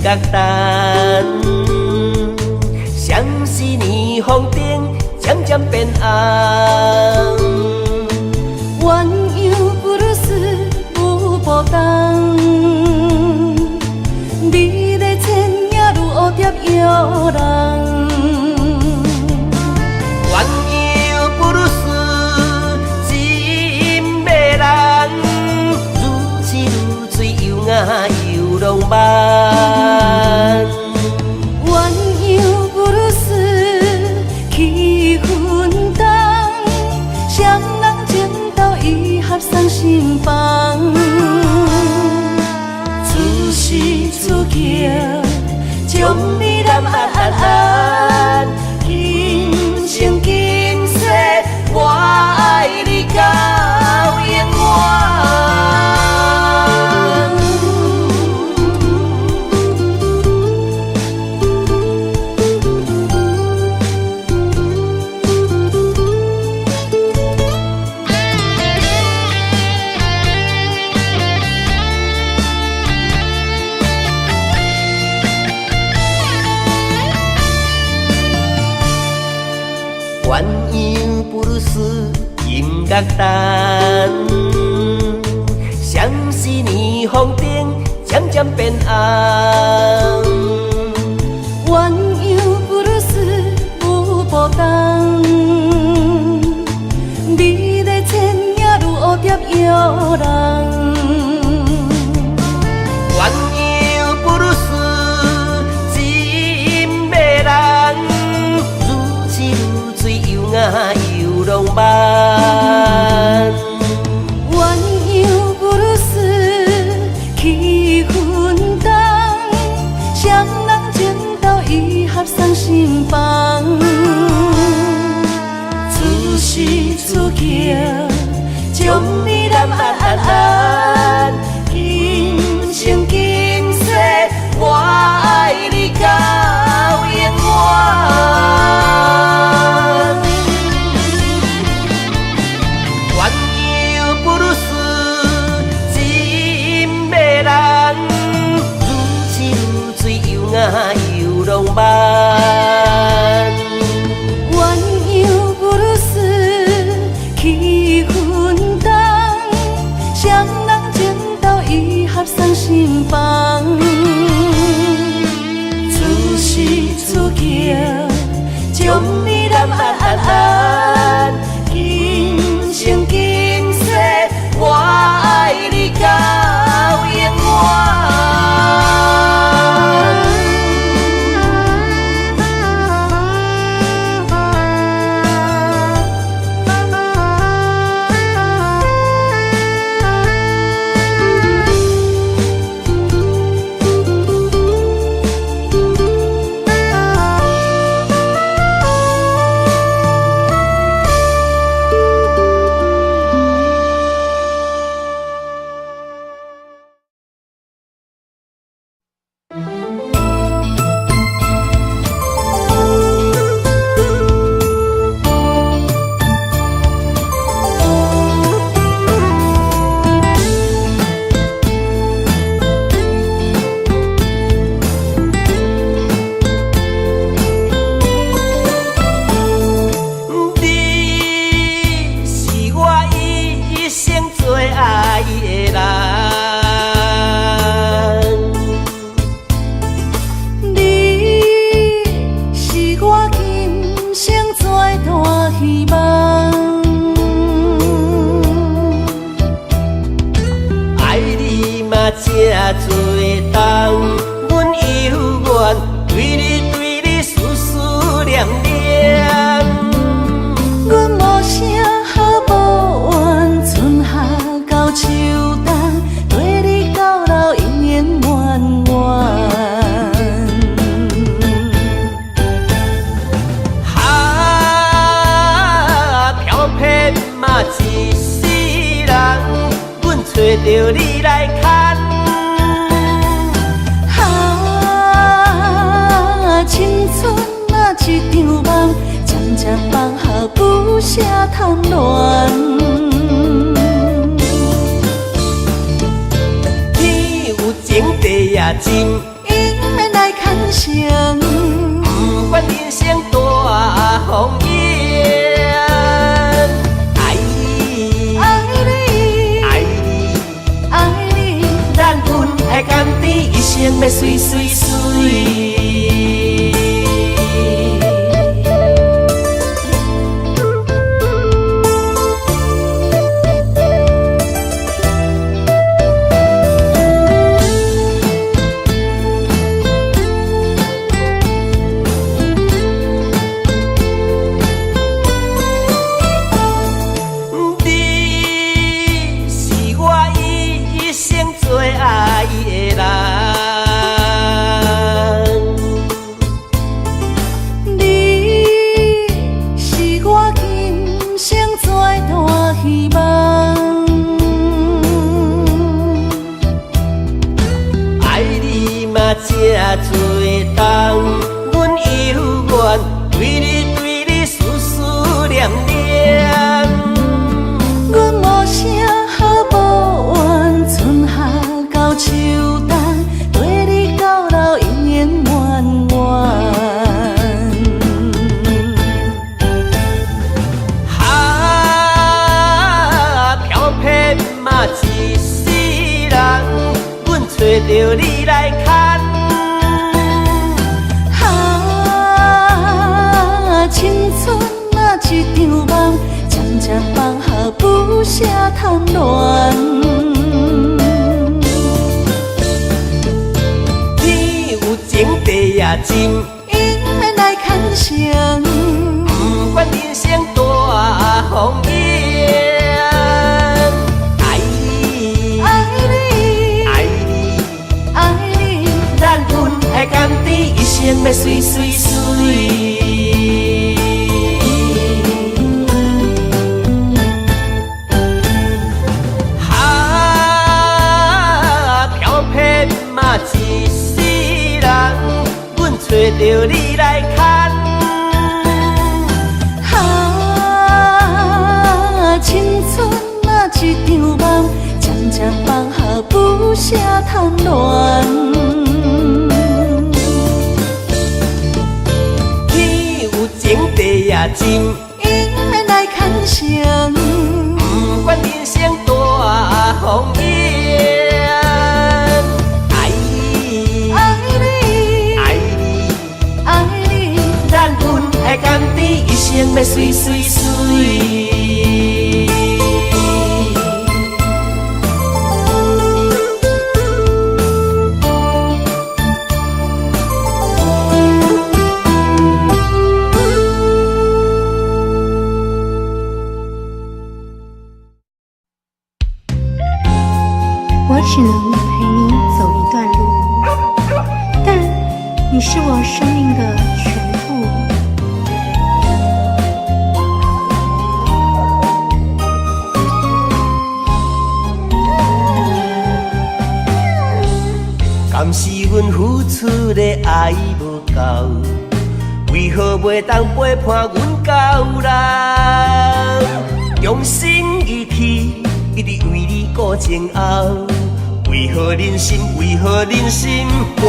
角淡，相思年风灯渐渐变红。鸳鸯不如丝无波动，你的千影如蝴蝶摇人。鸳鸯不如丝真迷人，如痴如醉又雅又浪漫。鸳鸯不如丝气氛重，双人情投意合送心房。此时此刻，将你揽安安，今生今世，我爱你到永远。鸳鸯不如丝金角淡，相思年风灯渐渐变红。鸳鸯不如丝无波动，你的千影如蝴蝶摇人。鸳鸯不如丝真迷人，如痴如醉又雅又浪漫。鸳鸯不如丝气氛重，双人情投意合送心房。此时此刻，将你揽安安，今生今世，我爱你到永远。鸳鸯不如丝真迷人，如痴如醉又雅又浪漫。鸳鸯不如丝气氛重，双人情投意合送心房。此时此刻，将你揽安安，今生今世，我爱你到永远。这多冬，阮犹原对你思思念念。阮无声好无怨，春夏到秋冬，对你到老永远远远。漂泊嘛一世人，阮找着你来牵。青春啊一场梦，渐渐放下不舍贪恋。天有情地也真，因的伤。不管人生大风雨，爱你，爱你，爱你，爱你，咱阮爱甘甜，一生要水水水。这多冬，阮犹原对你思思念念。阮无声好无怨，春夏到秋冬，对你到老永远远远。漂泊嘛一世人，阮找着你来牵。青春啊一场梦，渐渐放下不舍贪恋。天有情地也真，因缘来牵绳。不管人生大风雨，爱你，爱你，爱你，爱你，咱阮爱甘甜，一生要水水水。一世人，阮找着你来牵。青春啊一场梦，渐渐放下不舍贪恋。天有情地也真，因缘来牵绳。不管人生大风雨。爱甘甜，一生要水水水。我只能陪你走一段路，但你是我生命的全部。敢是阮付出的爱无够，为何袂当陪伴阮到老？用心一起，一直为你顾前后。为何忍心？为何忍心赶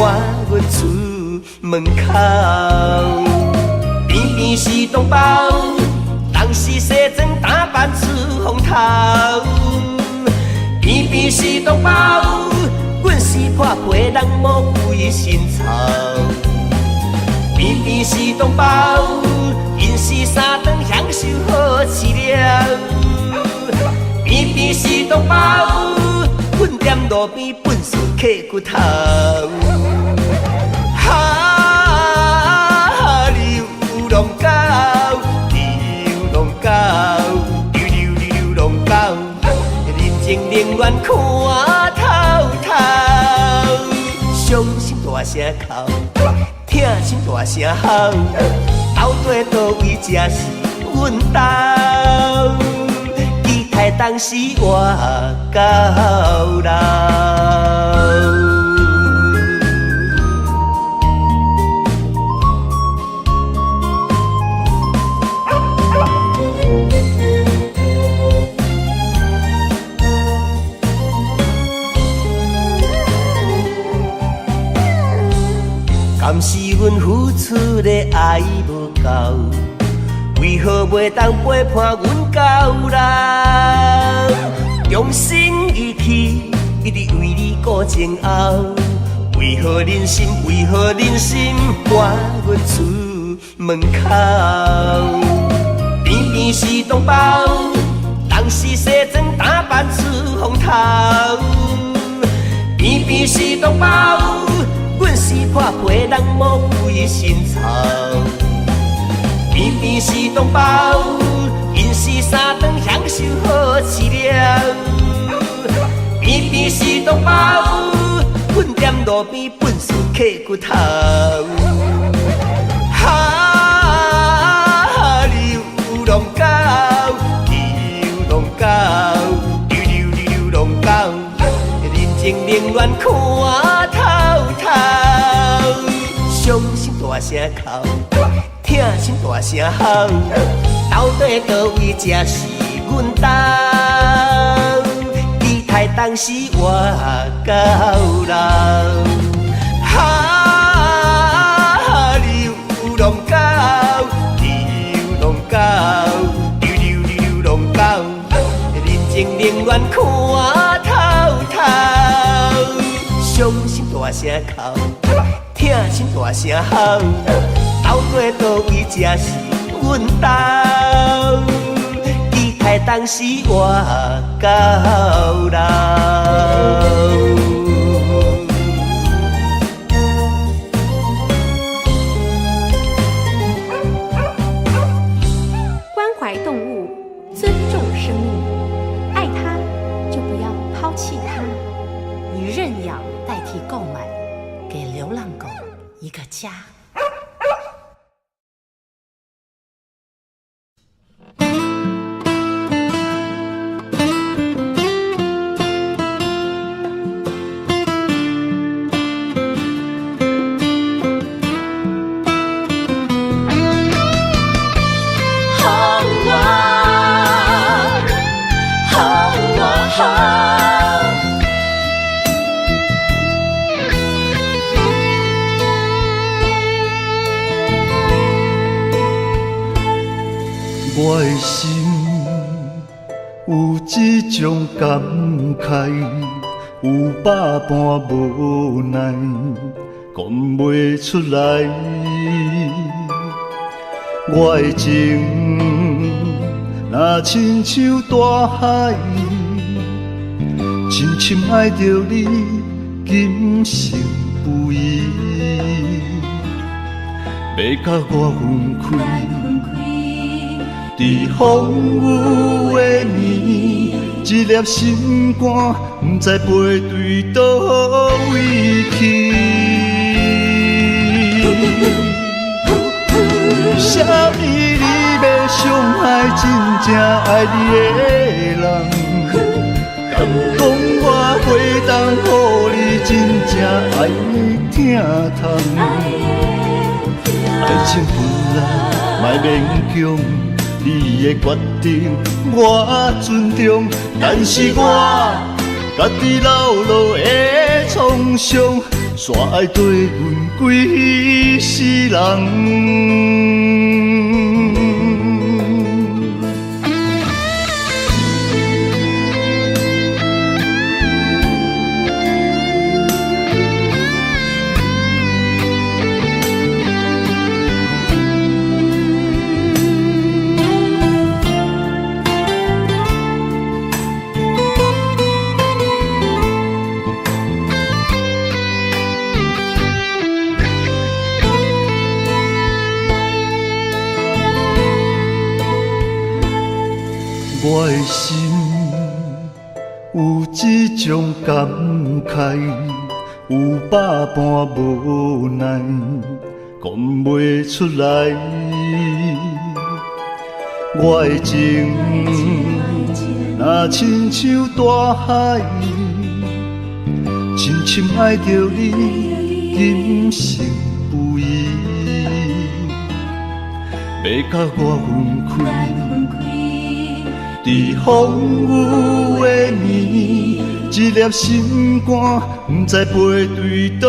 阮出门口？偏偏是同胞，人是西装打扮出风头。偏偏是同胞。阮是破皮人魔鬼心操，偏偏是同胞，因是三顿享受好饲料，偏偏是同胞，阮踮路边本事刻骨头。流浪狗，流浪狗，流浪狗，人情冷暖看透透。伤心大声哭，痛心大声吼，到底倒位才是阮家？期待当时活到老。敢是到，为何袂当陪伴阮到老？用心一起，一直为你顾前后。为何忍心？为何忍心赶阮出门口？偏偏是同胞，人是西装打扮出风头。偏偏是同胞，阮是破皮人无愧心操。偏偏是同胞，因是三顿享受好饲料。偏偏是同胞，阮踮路边本事刻骨头。流浪狗，流浪狗，流浪狗，人情冷暖看透透。伤心大声哭，痛心大声吼，到底倒位才是阮家？你太当时我到老。流浪狗，流浪狗，流浪狗，人情冷暖看透透。伤心大声哭，痛心大声吼，到底倒位才是阮家？你太当时我到老。动物，尊重生命，爱它就不要抛弃它。以认养代替购买，给流浪狗一个家。我的心有一种感慨，有百般无奈，讲袂出来。我的情若亲像大海，深深爱着你，今生不移。要甲我分开。在风雨的暝，一粒心肝，不知飞对倒位去。啥物你要伤害真正爱你的人？敢讲我袂当予你真正爱你疼痛？爱情本来莫勉强。你的决定我尊重，但是我家己老路的创伤，煞爱对阮几世人。我的心有一种感慨，有百般无奈，讲袂出来。我的情若亲像大海，深深爱着你，今生不移。要甲我分开。在风雨的暝，一粒心肝，不知飞对倒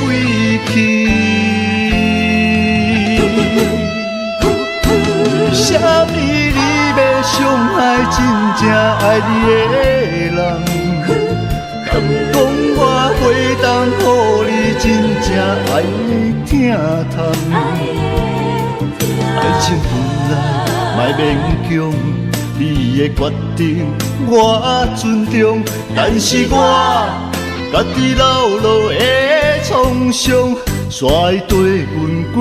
位去。真正爱你的人，讲我会当予你真正爱疼痛。爱情本来莫勉强，你的决定我尊重，但是我家己老路的创伤，煞会对阮规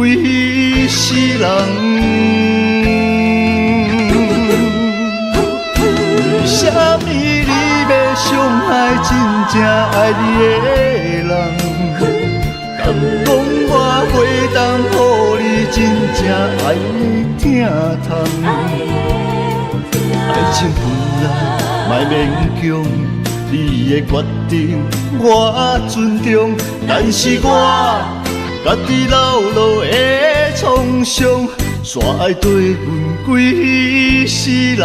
世人。为什么你要伤害真正爱你的人？讲我会当予你真正爱疼痛。爱情本来莫勉强，你的决定我尊重，但是我家己老路的创伤，煞会对阮规世人。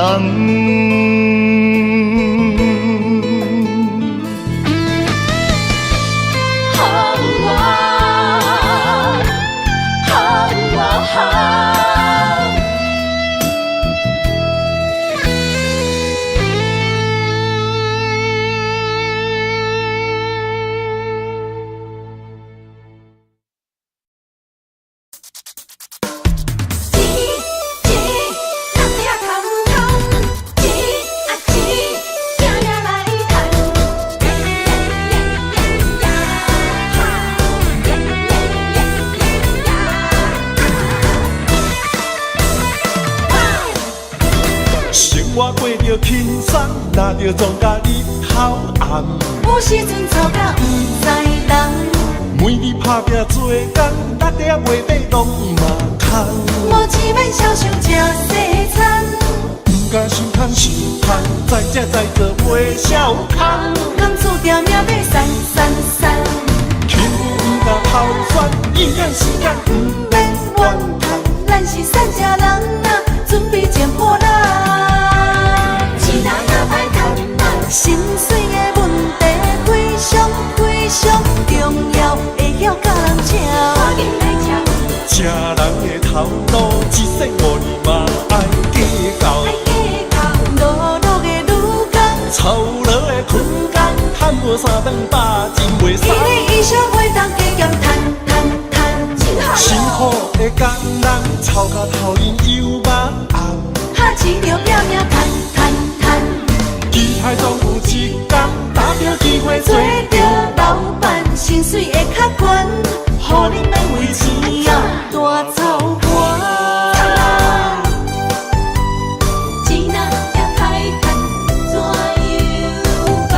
我过着轻松，拿着庄甲日头暗。有时阵吵甲不知人，每日打拼做工，六点月底拢嘛空。无钱免少想吃西餐，不敢想贪想贪，再吃再做袂少空。工资定命要散散散，轻浮不敢偷选，一眼时间不免怨叹。咱是善食人啊，准备捡破烂。心碎的问题非常非常重要，会晓甲人请。吃人的头路，一生5年嘛爱计较。落落的女工，操劳的困工，赚无3顿饱，真袂爽。伊的衣裳会当加减赚赚赚，辛苦的工人，操到头晕又目红。哈钱着拼命赚赚赚。期待总有一天，打着机会做着老板，薪水会较悬，互你免为钱啊大操盘。钱若也歹赚，怎样办？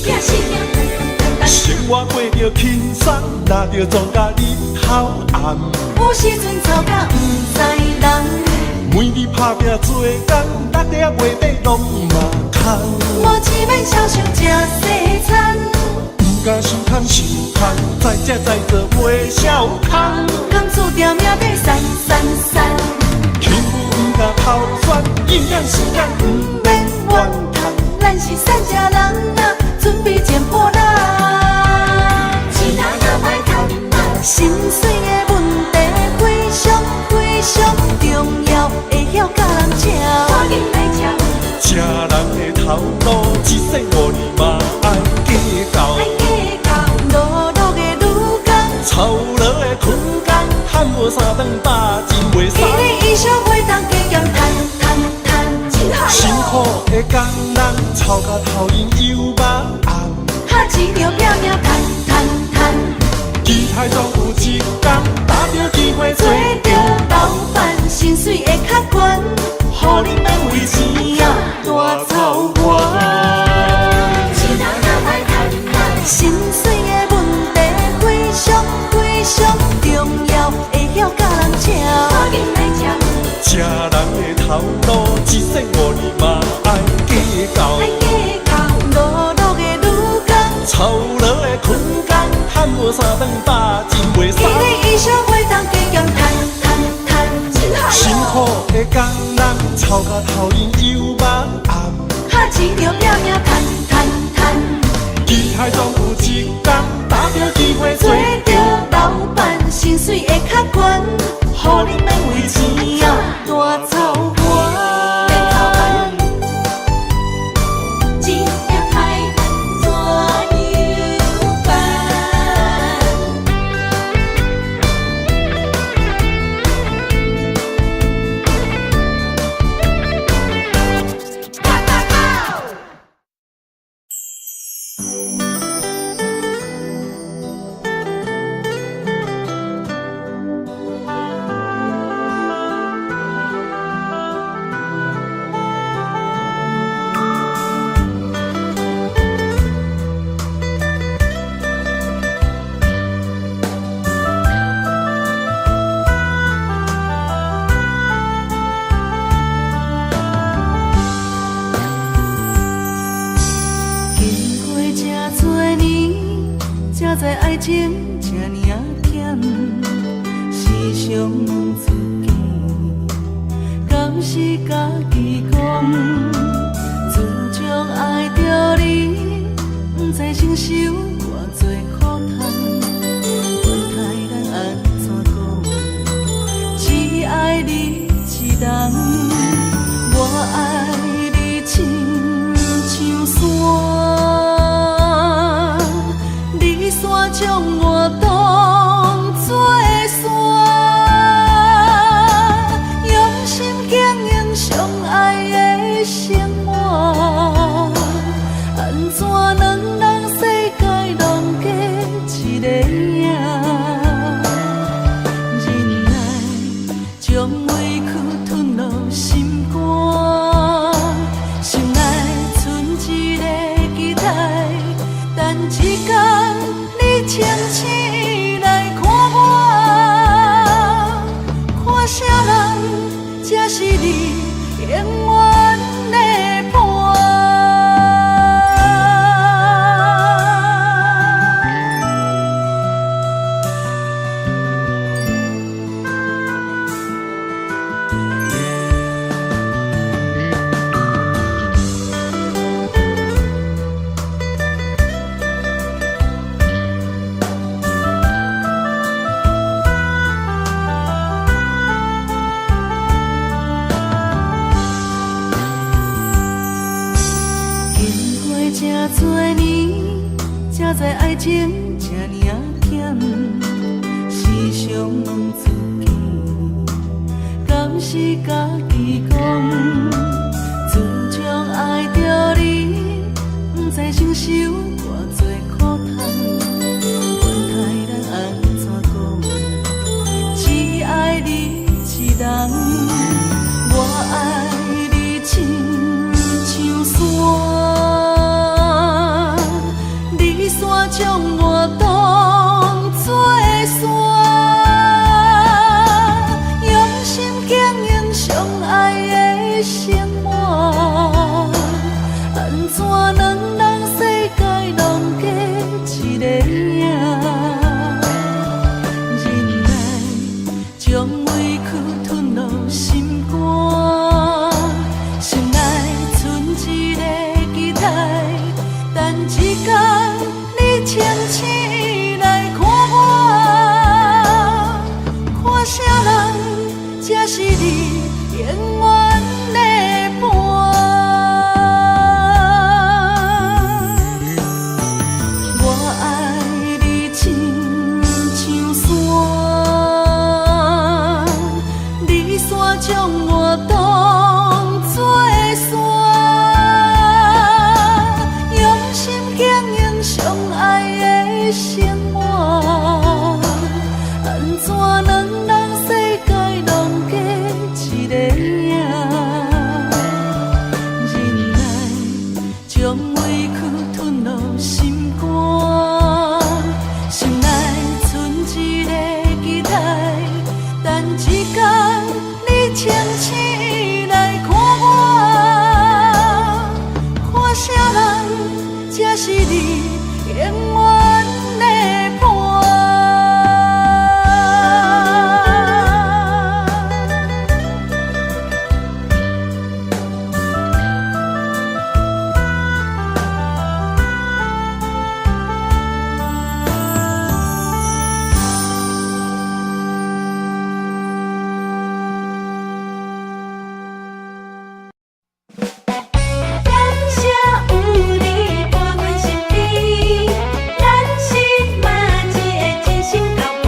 拼死命生活过着轻松，拿着庄甲日头暗。有时阵吵甲不知人，每日打拼做工，6点月底拢嘛空。无钱免少想吃西餐，不敢想贪想贪，再吃再做袂少空。工资定命要散散散，轻浮不敢偷选，一眼时间不免怨叹。咱是善食人啊，准备捡破烂。心碎的问题非常非常重要，会晓甲人请。吃人的头路，一生5年嘛爱计较。落落的女工，操劳的困工，赚无3顿饱，真袂爽。伊的衣裳会当加减赚赚赚，辛苦的工人，操到头晕又目红。哈钱着拼命赚赚赚。期待总有一天，打着机会做着老板，薪水会较悬，互你免为钱啊大操盘。心碎的问题非常非常重要，会晓甲人请。吃人的头路，一生5年嘛爱计较。落落的女工，操劳的困工，赚无3顿饱，真袂爽。伊的衣裳会当加减赚赚赚，辛苦的工人，操到头晕又目红。哈钱着拼命赚赚赚。期待总有一天，才知爱情这呢甜，时常问自己，敢是家己讲？自从爱着你，不知承受偌多苦痛，问题咱安怎讲？只爱你一人，我爱你亲像山，你山将我当作山，用心经营相爱的生活，安怎能让世界拢过一个影？忍耐，将委屈吞落心肝，心内存一个期待，等一天你清醒来看我，看啥人才是你永远的伴。这多年，才知爱情这呢甜，时常问自己，敢是家己讲？自从爱着你，不知承受偌多苦痛，问题咱安怎讲？只爱你一人，我爱你亲像山，将我当作山，用心经营相爱的生活，安怎能让世界拢过一个影？忍耐，将委屈吞落心肝，心内存一个期待，等一天清醒来看我，看啥人才是你永远的伴？我爱你亲像山，你山将我当作山，用心经营相爱的生活，安怎能让世界拢过一个影？忍耐，将委屈吞落心肝，心内存一个期待，等一天你清醒来看我，看啥人才是你永远的伴？感谢有你伴阮身边，咱心嘛只会真心交陪。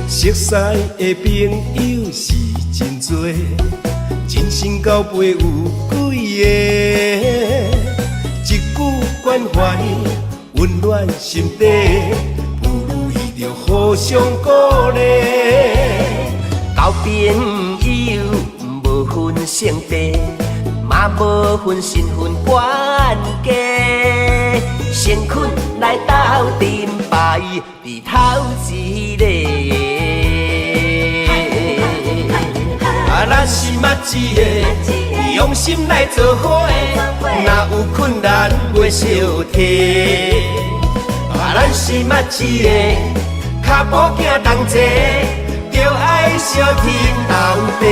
熟悉的朋友是真多，真心交陪有几个？一句关怀温暖心底，不如意着互相鼓励。交朋友无分性别，嘛无分身份关系，先困来斗阵排伫头一个。咱是嘛一个，用心来做伙的，若有困难袂小提。咱是嘛一个，脚步行同齐，就爱相挺斗地。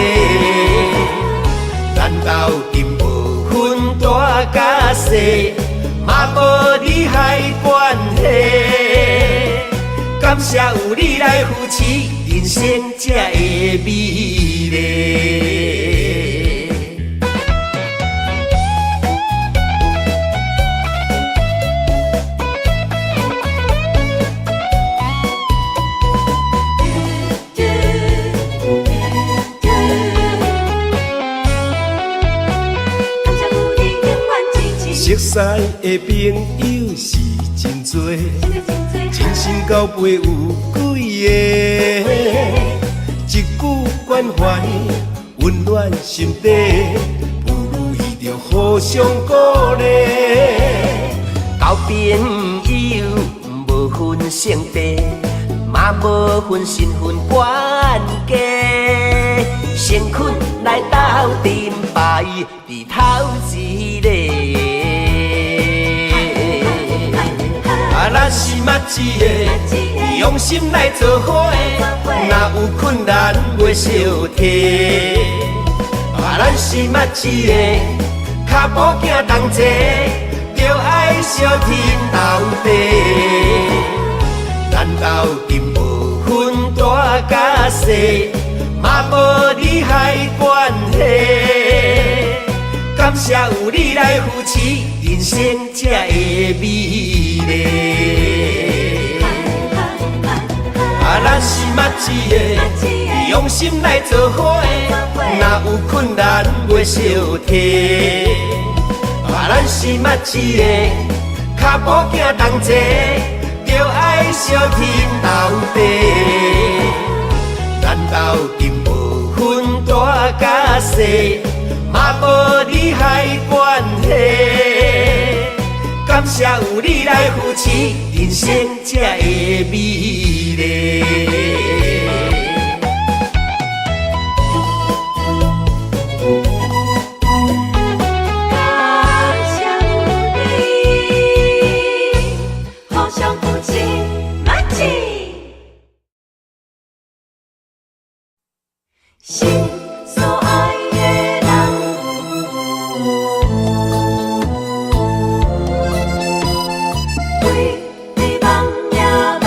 咱斗阵无分大甲小，嘛无利害关系。感谢有你来扶持，人生才会美丽。熟悉的朋友是真多，真心交陪有几个，一句关怀温暖心底，不如意着互相鼓励。交朋友无分性别，嘛无分身份关系，先困来斗阵排伫头一个。咱是嘛一个，用心来做伙的，若有困难袂小提。咱是嘛一个，脚步行同齐，就爱相挺斗地。咱斗阵无分大甲小，嘛无利害关系。感谢有你来扶持，人生才会美丽。咱是嘛一个，用心来做伙的，若有困难袂小提。咱是嘛一个，脚步行同齐，就爱相挺斗地。咱斗阵无分大甲小，嘛无利害关系。感谢有你来扶持，人生才会美丽。心所爱的人，为你梦也梦。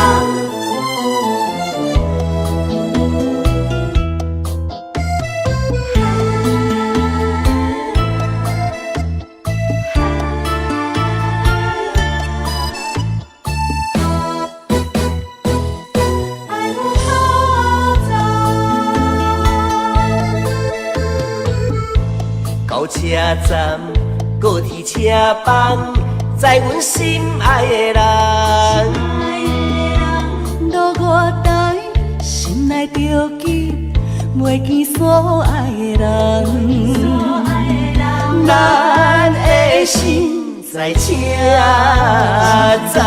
爱有好走。到车站，高铁车房，载阮心爱的人。路外台，心内着记，袂记所爱的人。咱的心在车站，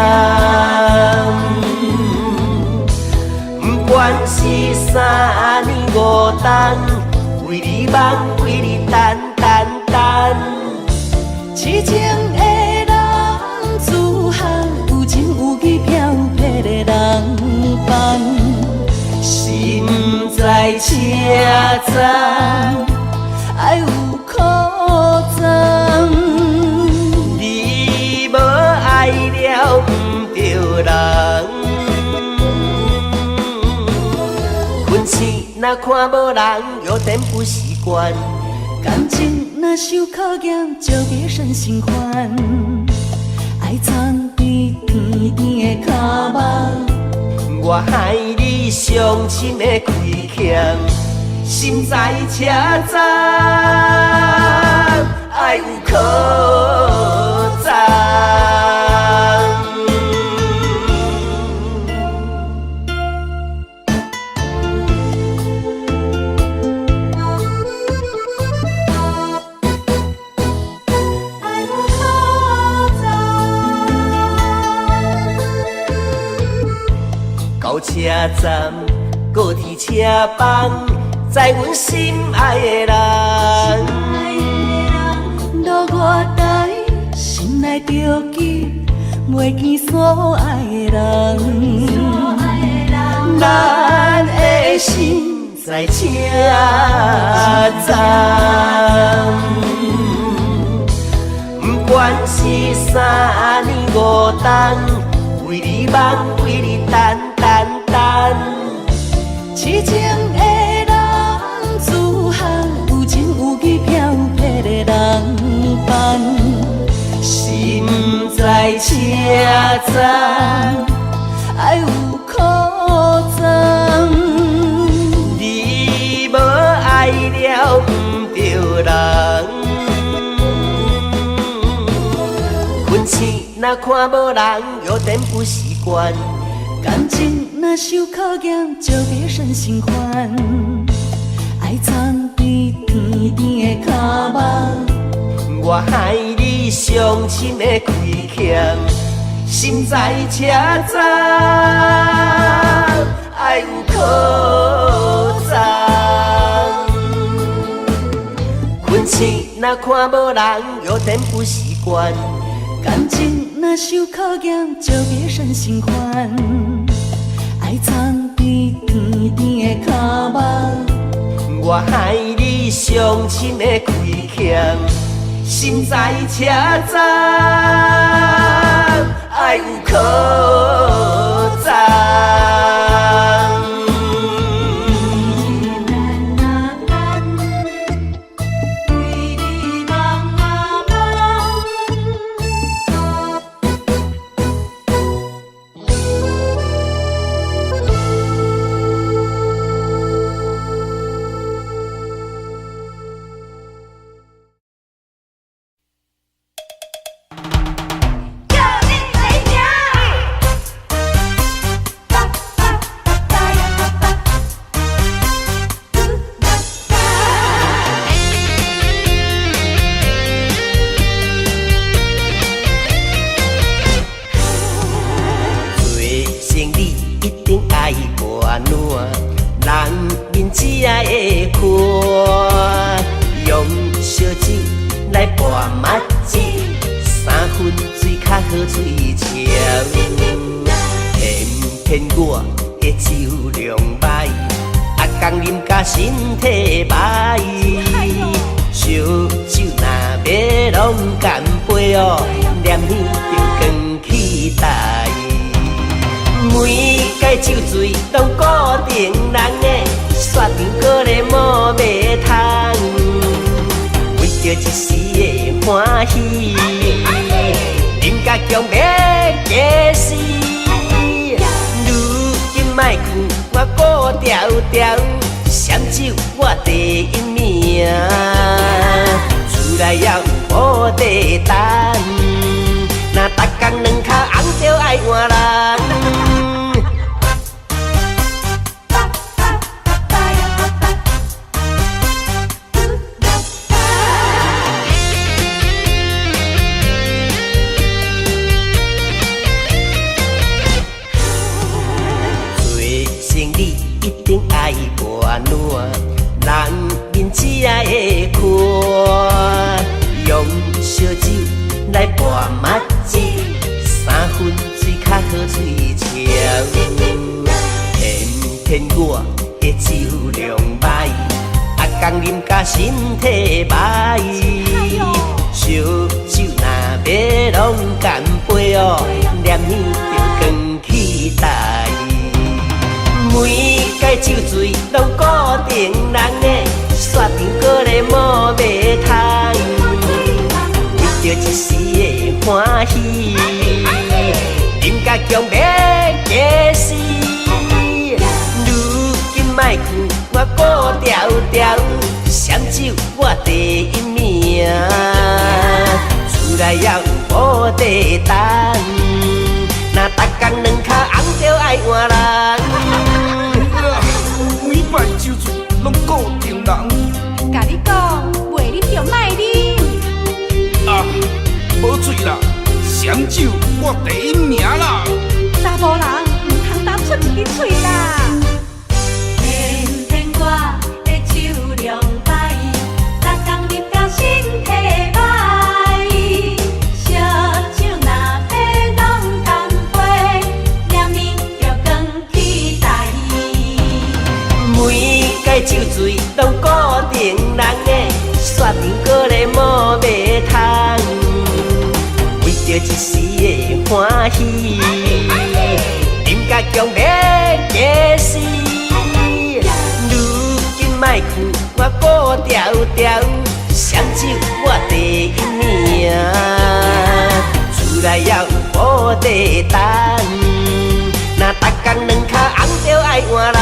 不管是三年五冬，为你梦，为你等。痴情的人，自行有情有义飘撇的人放，心在车站，爱有苦衷。你无爱了不着人，困醒若看无人，有点不习惯。感情若受考验，就别生心烦。爱藏伫甜甜的脚目，我害你伤心的亏欠，心在车站，爱有苦衷。到车站，高铁车房，在阮心爱的人。路外台，心内着急，袂见所爱的人。咱的心在车站，不管是3年5冬，为你忙，为你等。痴情的人，自行有情有义飘撇的人伴，心在车站，爱有苦衷。你无爱了不着人，困醒若看无人，有点不习惯。感情若受考验，就别生心烦。爱藏在甜甜的脚目，我害你伤心的亏欠，心在车站，爱有苦衷。困醒若看无人，有点不习惯。感情若受考验，就别生心烦。爱藏在甜甜的脚目，我害你伤心的亏欠，心在车站，爱有苦衷。只会看，用烧酒来拌目糋，3分水较好水潮。偏偏我的酒量歹，阿公啉甲身体歹。烧酒若要拢干杯哦，念念着光起台。每届酒醉拢固定人的。雪场搁咧无卖通，为着一时的欢喜，饮甲强要假死。如今莫劝我顾条条，闪酒我第一名，厝内也有无地等，若逐工两脚红着爱换人。人面只会看，用烧酒来拌目糋，3分水较好水潮。偏偏我的酒量歹，阿公啉甲身体歹。烧酒若要拢干杯哦，念念着光起台。每届酒醉拢固定人的，雪场搁咧无卖通，为着一时的欢喜，饮甲强要假死。如今莫劝我顾条条，闪酒我第一名，厝内也有无地等，若逐工两脚红着爱换人。每摆酒醉拢固定人，甲你讲，袂啉就莫啉。啊，无醉啦，闪酒我第一名啦。查甫人唔通答出一支嘴啦。偏偏我的酒醉拢固定人的，雪场搁咧无卖通，为着一时的欢喜，饮甲强要假死。如今莫去我顾条条，双手我第一名，厝内也有保地当，若逐工两脚红着爱换人。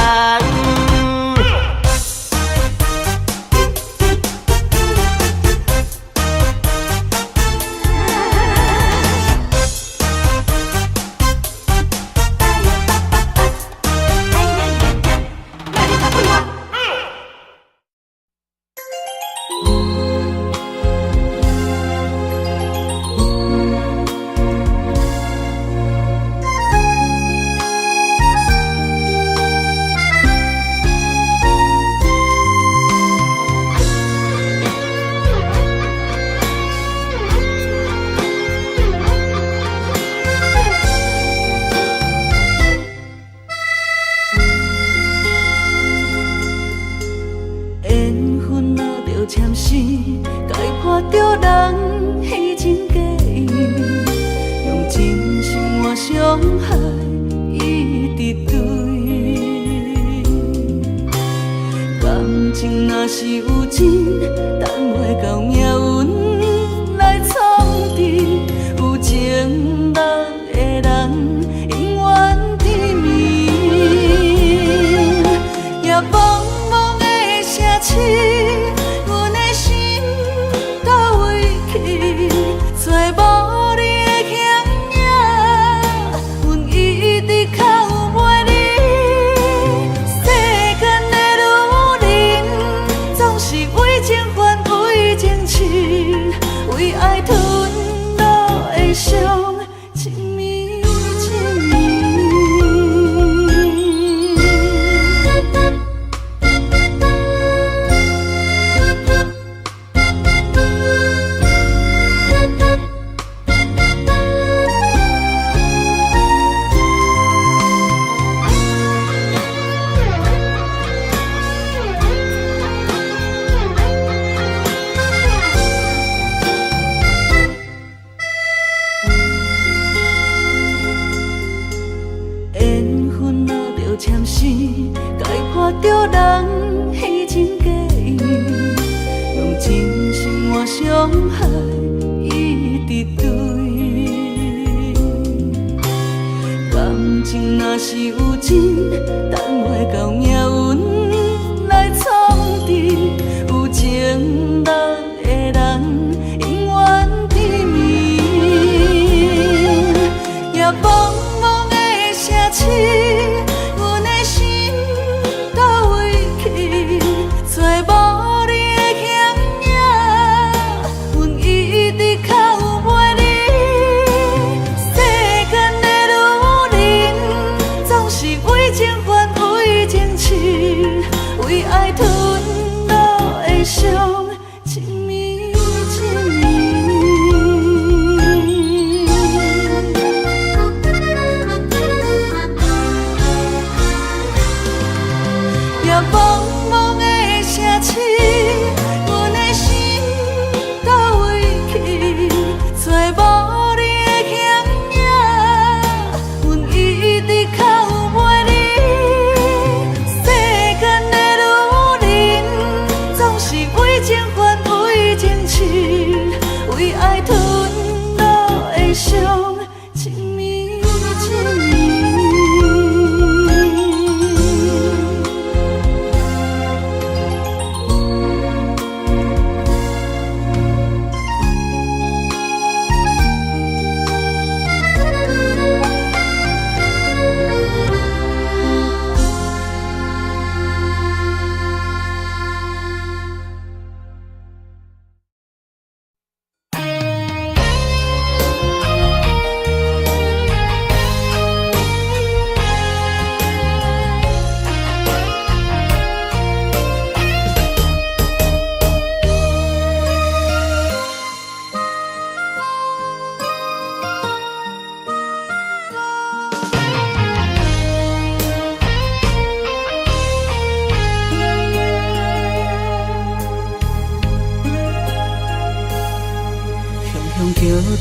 情还为情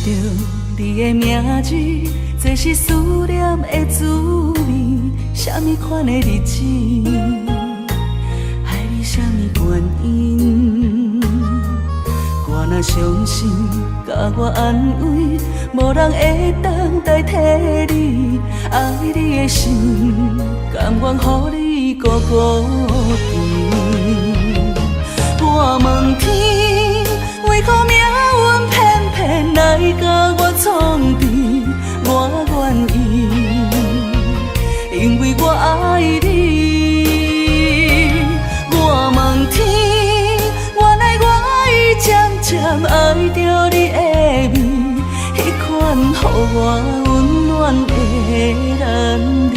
着你的名字，这是思念的滋味。什么款的日子，爱你什么原因？我若伤心，甲我安慰，无人会当代替你。爱你的心，甘愿予你孤孤甜。我问天，为何命运偏偏来甲我创治？我愿意，因为我爱你。我问天，原来我已渐渐爱着你的美，迄款予我温暖的男人。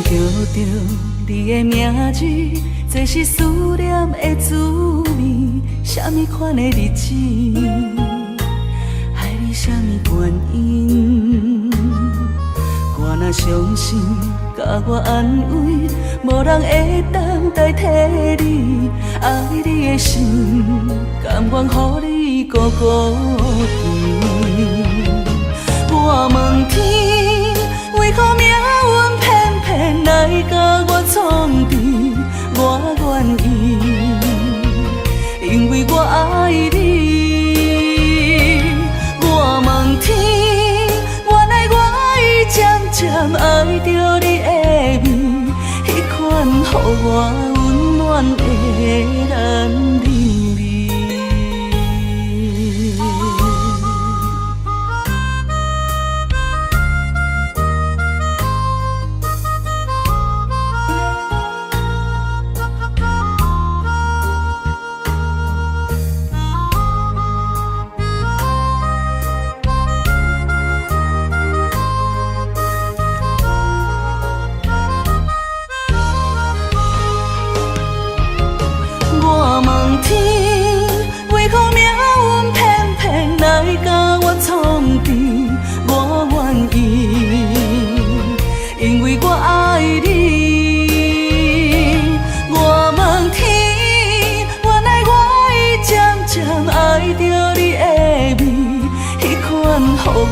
叫着你的名字，这是思念的滋味。什么款的日子，爱你什么原因？我若伤心，甲我安慰，无人会当代替你。爱你的心，甘愿予你孤孤甜。我问天，为何命运偏偏来甲我创治？我愿意，因为我爱你。我问天，原来我已渐渐爱着你的美，迄款予我温暖的男人。予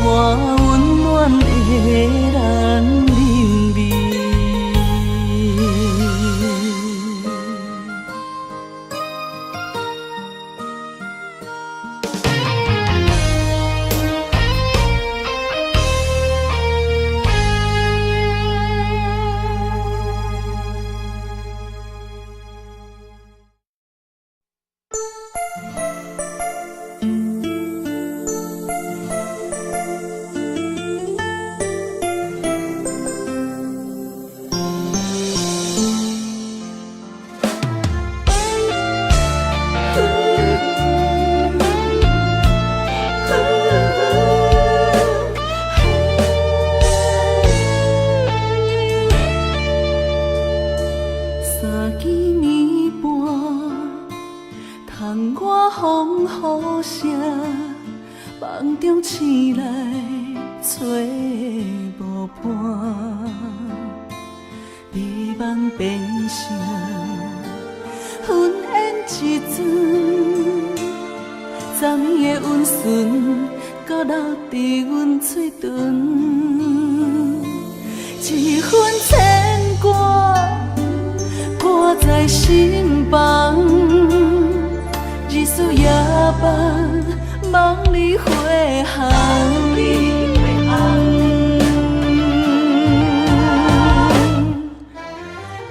我温暖的男人味。梦中醒来找无伴，美梦变成云烟一阵，昨暝的温顺，搁留伫阮嘴唇，一份牵挂挂在心房，日思夜梦。梦里回航，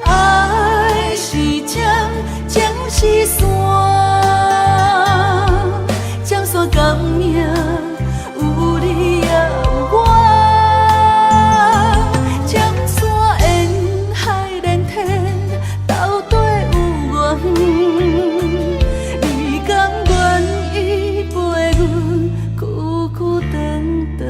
爱是江，江是山，江山甘命有你也有我，江山沿海连天，斗底有缘，你甘愿依？久久长长。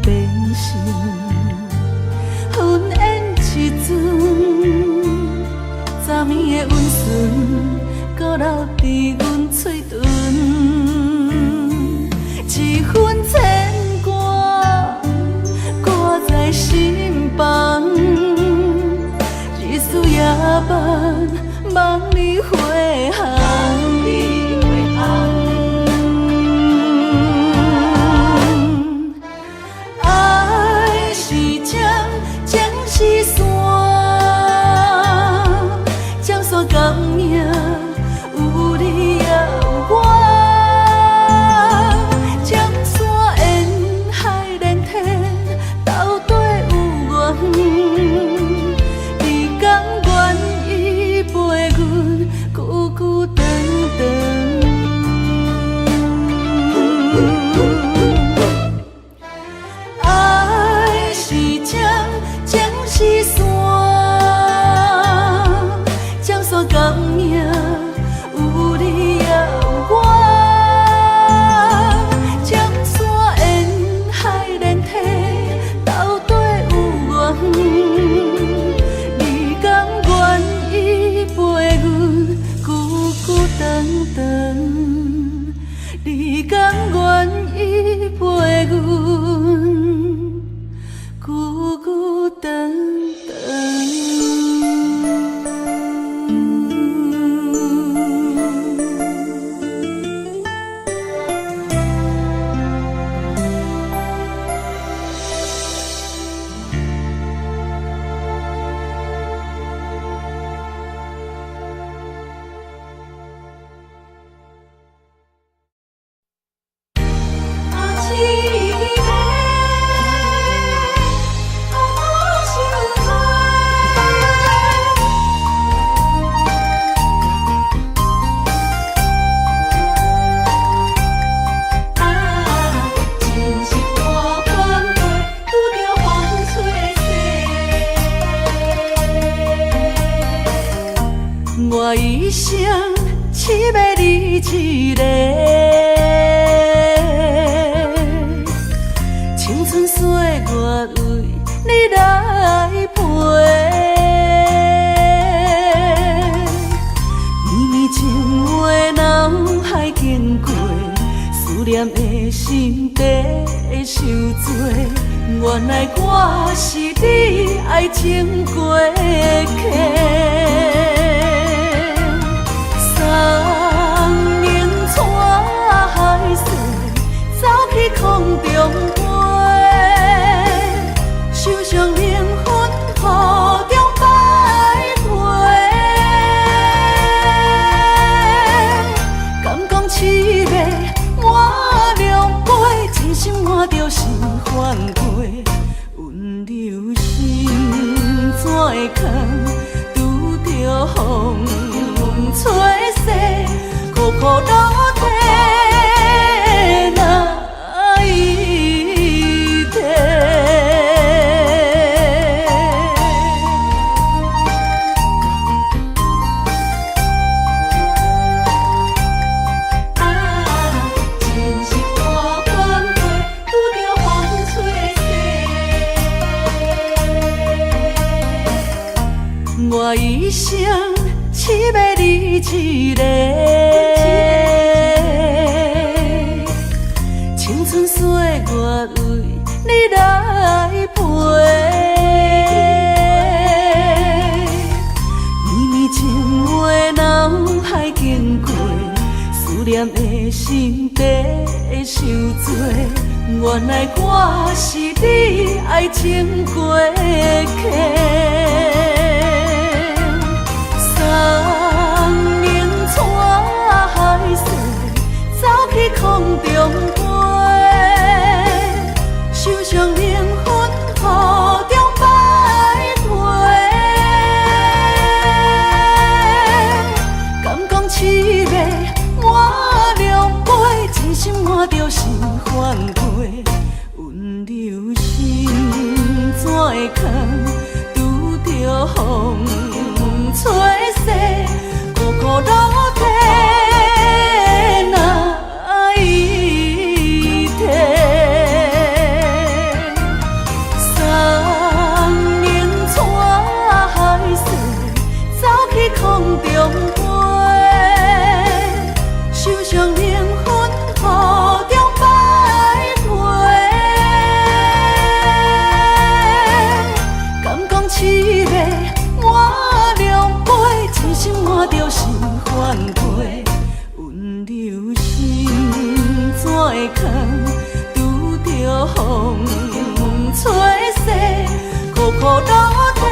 变成云烟一阵，昨暝的温顺，搁留伫阮嘴唇，一份牵挂挂在心房，日思夜梦，望你回航。爱是江，江是山，江山共命，有你也有我。江山沿海连天，斗底有缘。你甘愿依陪阮，久久长长。爱是江，江是山，江山共命，有你也有我。江山沿海连天，斗底有缘。你甘愿依陪阮，久久长长。你甘愿依陪阮，久久长长。我一生只要你一个，青春岁月为你来陪。绵绵情话脑海经过，思念的心底受罪。原来我是你爱情过客。三明带海水，走去空中飞，手上灵魂雨中摆回。敢讲凄美满两杯，真心换着心翻过，温柔心怎会空，拄着风吹逝，苦苦落地哪一天？真是半款过，拄着风吹逝。我一生只要你一个，青春岁月为你来陪。绵绵情话脑海经过，思念的心底受罪。原来我是你爱情过客。三明带海水，走去空中飞，手上灵魂雨中摆回。敢讲凄美满两杯，真心换着心翻过，温柔心怎会空，拄着将灵魂雨中摆回。敢讲凄美满两杯，真心换着心反悔。温柔心怎会空，拄着风吹洗，苦苦落地。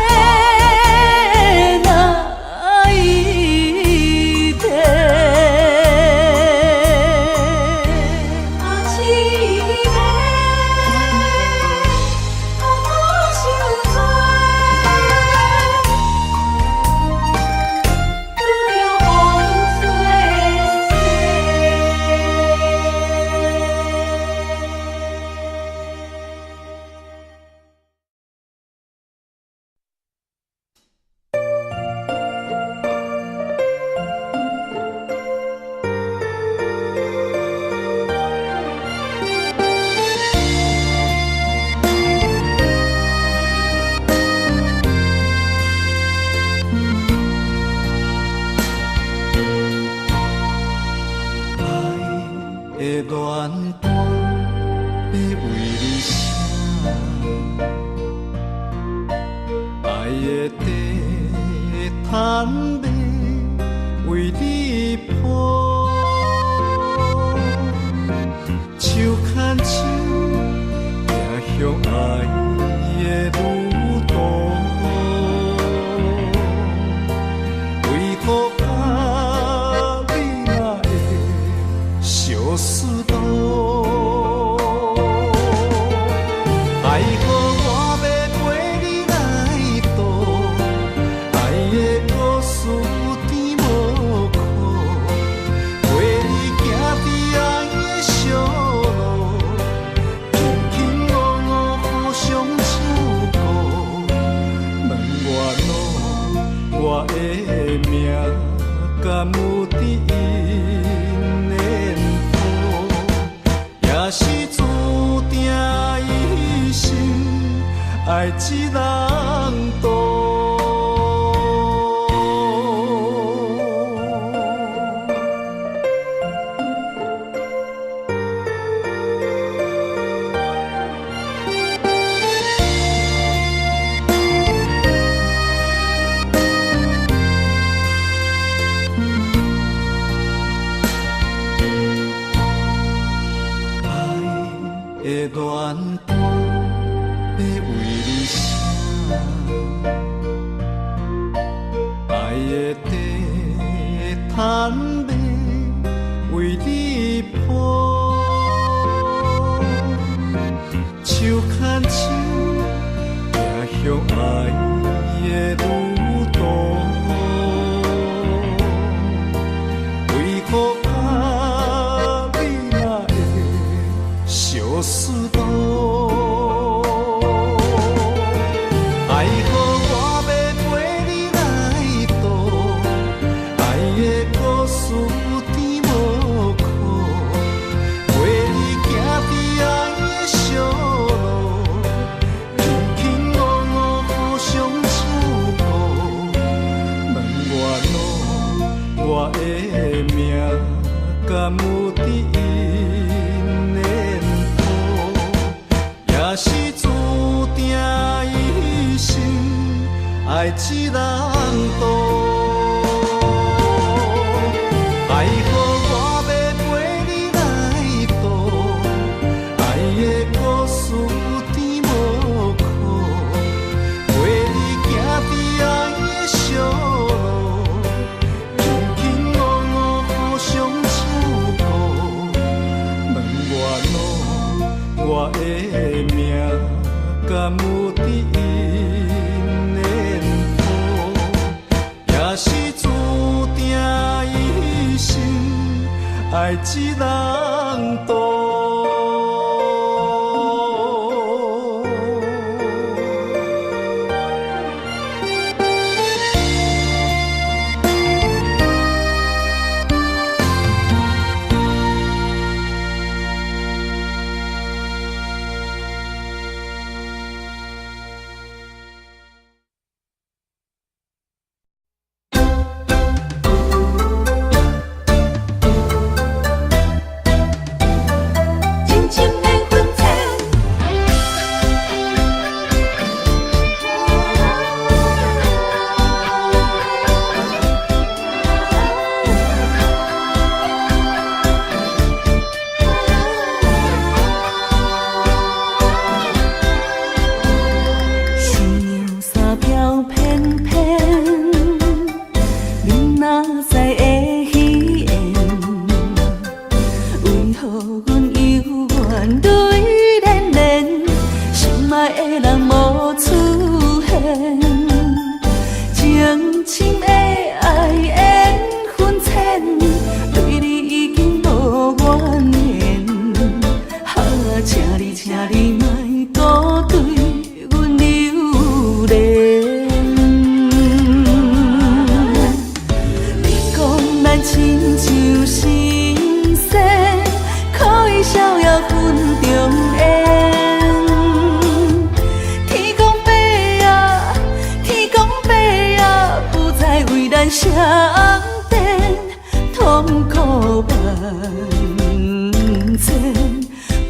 前，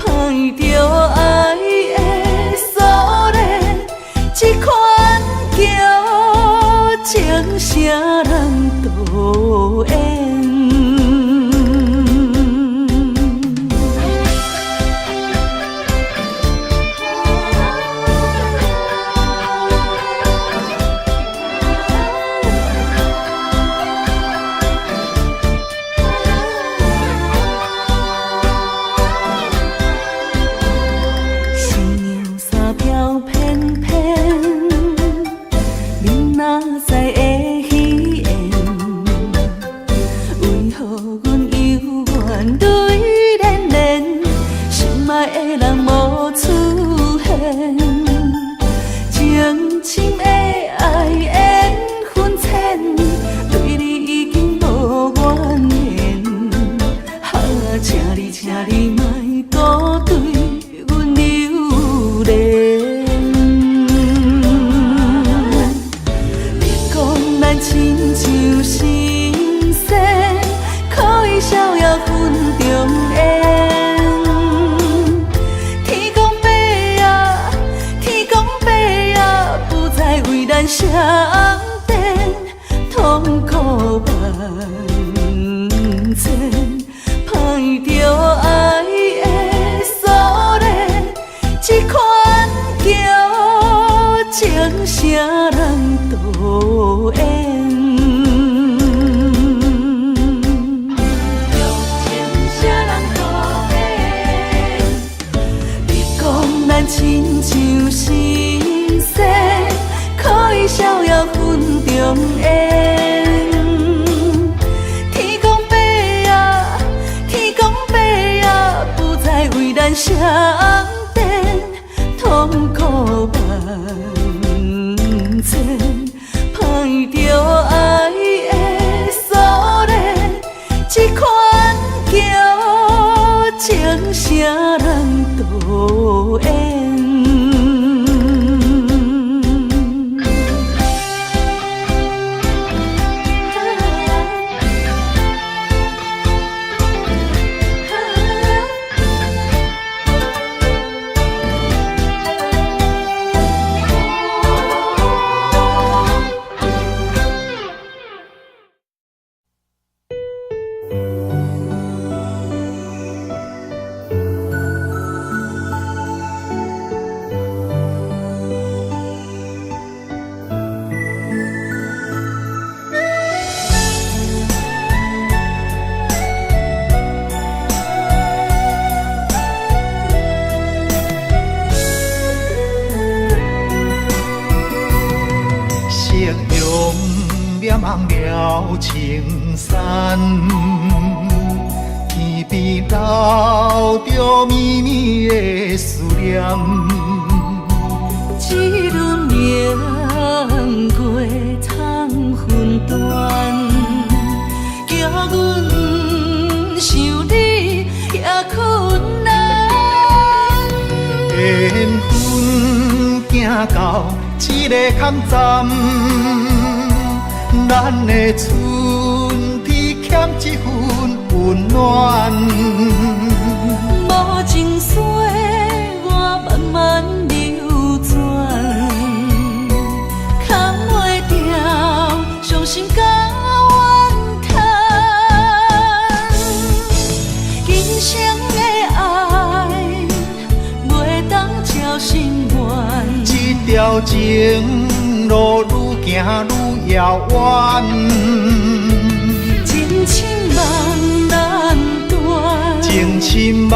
歹着爱的锁链，这款叫情啥人导演？相电痛苦万千，歹着爱的锁链，这款叫情啥人导演？咱亲像心生，可以逍遥云中烟。天公伯啊，天公伯啊，不再为咱相电，痛苦万千，歹着爱的锁链，这款叫情啥人导演？望了青山，天边留着绵绵的思念。一轮明月藏魂断，叫阮想你也困难。缘分行到一个坎站。咱的春天欠一份温暖，无情水我慢慢流转，扛袂掉伤心甲怨叹。今生的爱袂当照心愿，这条情路愈行愈遥远，情深梦难断，情深梦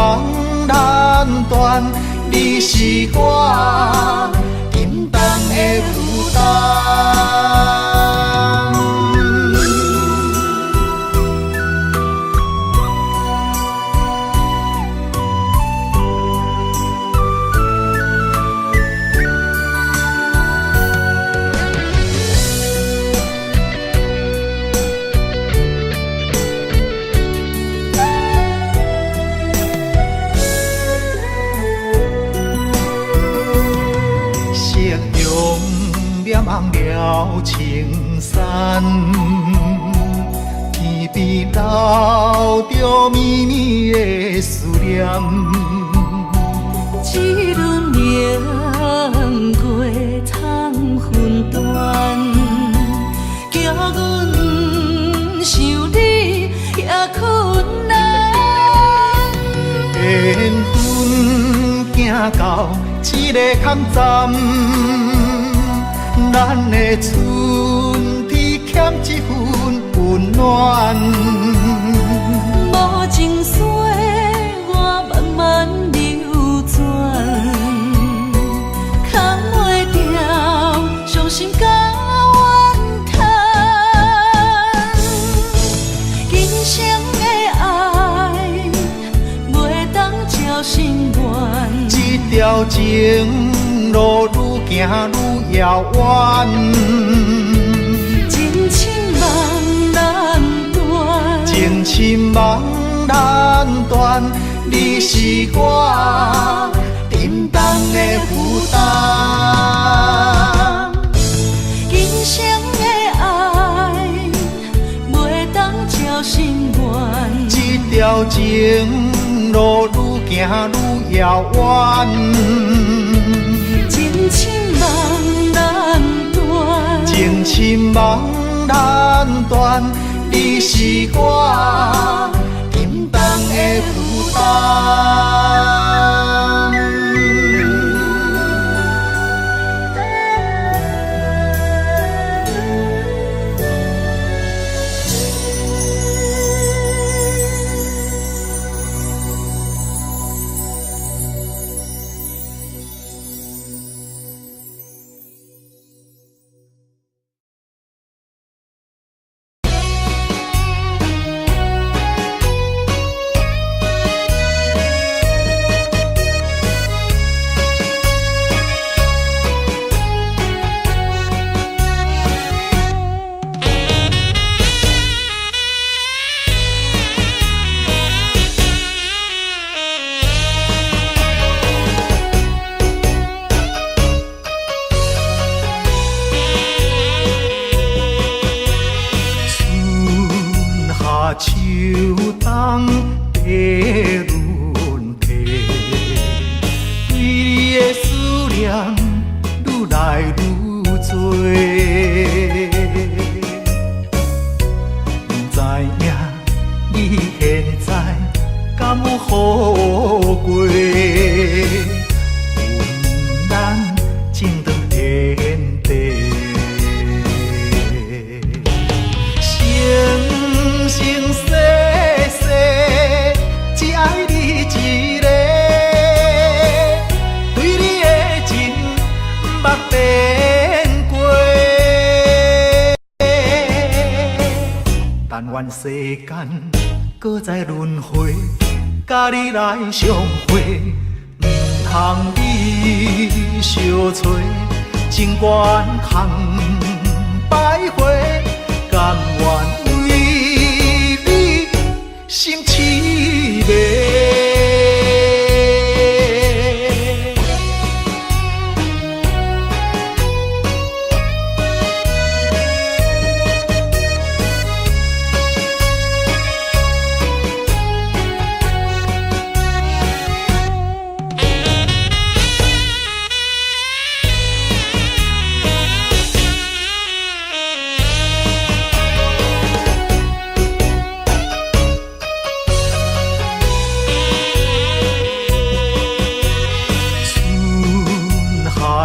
难断，你是我心动的负担。望了青山，天边留着绵绵的思念。一轮明月通分断，叫阮想你也困难。缘分行到一个空站，咱的春天欠一份温暖。无情水我慢慢流转，扛袂掉伤心甲怨叹。今生的爱袂当照心愿，这条情路愈行愈遥远，情深梦难断，情深梦难断，你是我沉重的负担。今生的爱袂当照心愿，这条情路愈行愈遥远，情深梦难断，情深梦难断，你是我沉重的负担。秋冬的轮替，对你的思念愈来愈多。不知影你现在敢有好过？阮咱情长天地。生世世，只爱你一个，对你的情捌变过。但愿世间搁再轮回，甲你来相会，唔通你相找，情缘空徘徊，甘愿。心凄迷。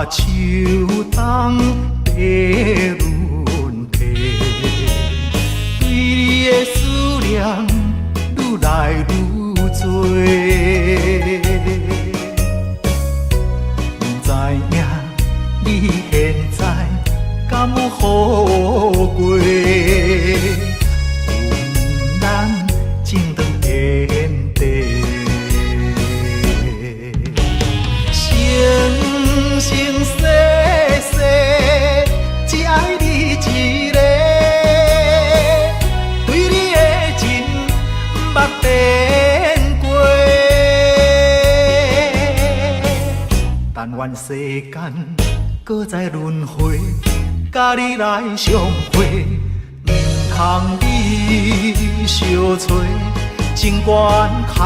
秋冬的轮替，对你的思念愈来愈多。不知影你现在敢有好过？阮咱情长天地。生世世，只爱你一个，对你的情捌变过。但愿世间搁再轮回，甲你来相会，唔通你相找，情缘空。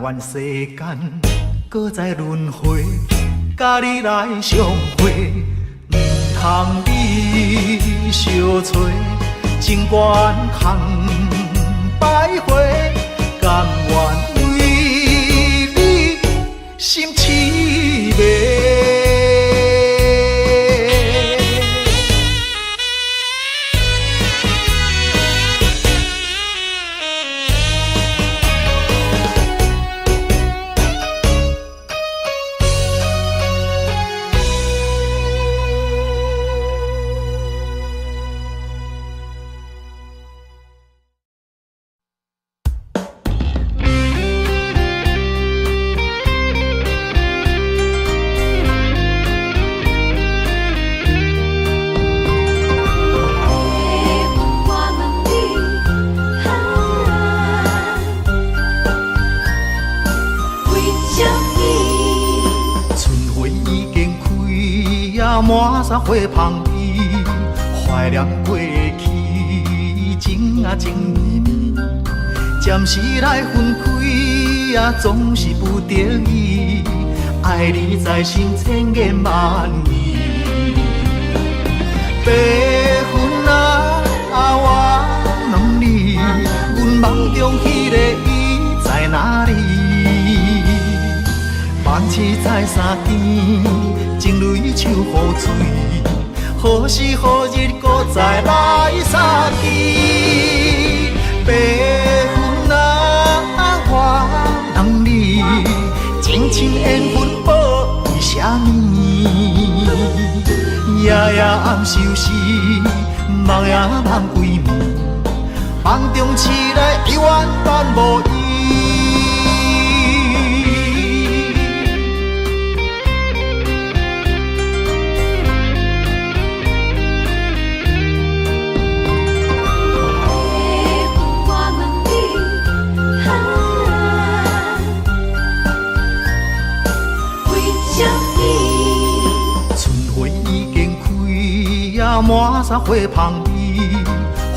愿世间搁再轮回，甲你来相会，唔通你相找，情愿空徘徊，甘愿为你心痴迷。满山花香味，怀念过去，情啊情绵绵。暂时来分开，总是不得已。爱你在心千言万语。白云啊，我问你，阮梦中迄个伊在哪里？梦痴在山间，情泪手雨水，何时何日搁再来相见？白云啊，我问你，情深缘分报为啥物？夜夜暗相思，梦也梦归暝，梦中醒来永远等无伊。满山花香味，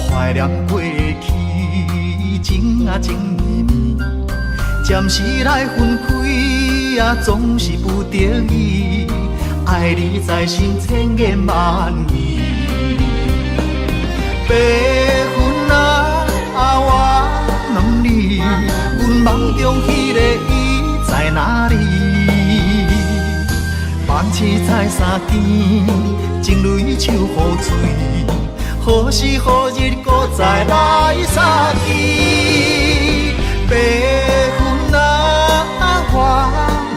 怀念过去，情啊情绵绵。暂时来分开，总是不得已。爱你在心千言万语。白云啊，我问你，阮梦中迄个伊在哪里？梦痴在山间，情泪手雨水，何时何日搁再来相见？白云啊，我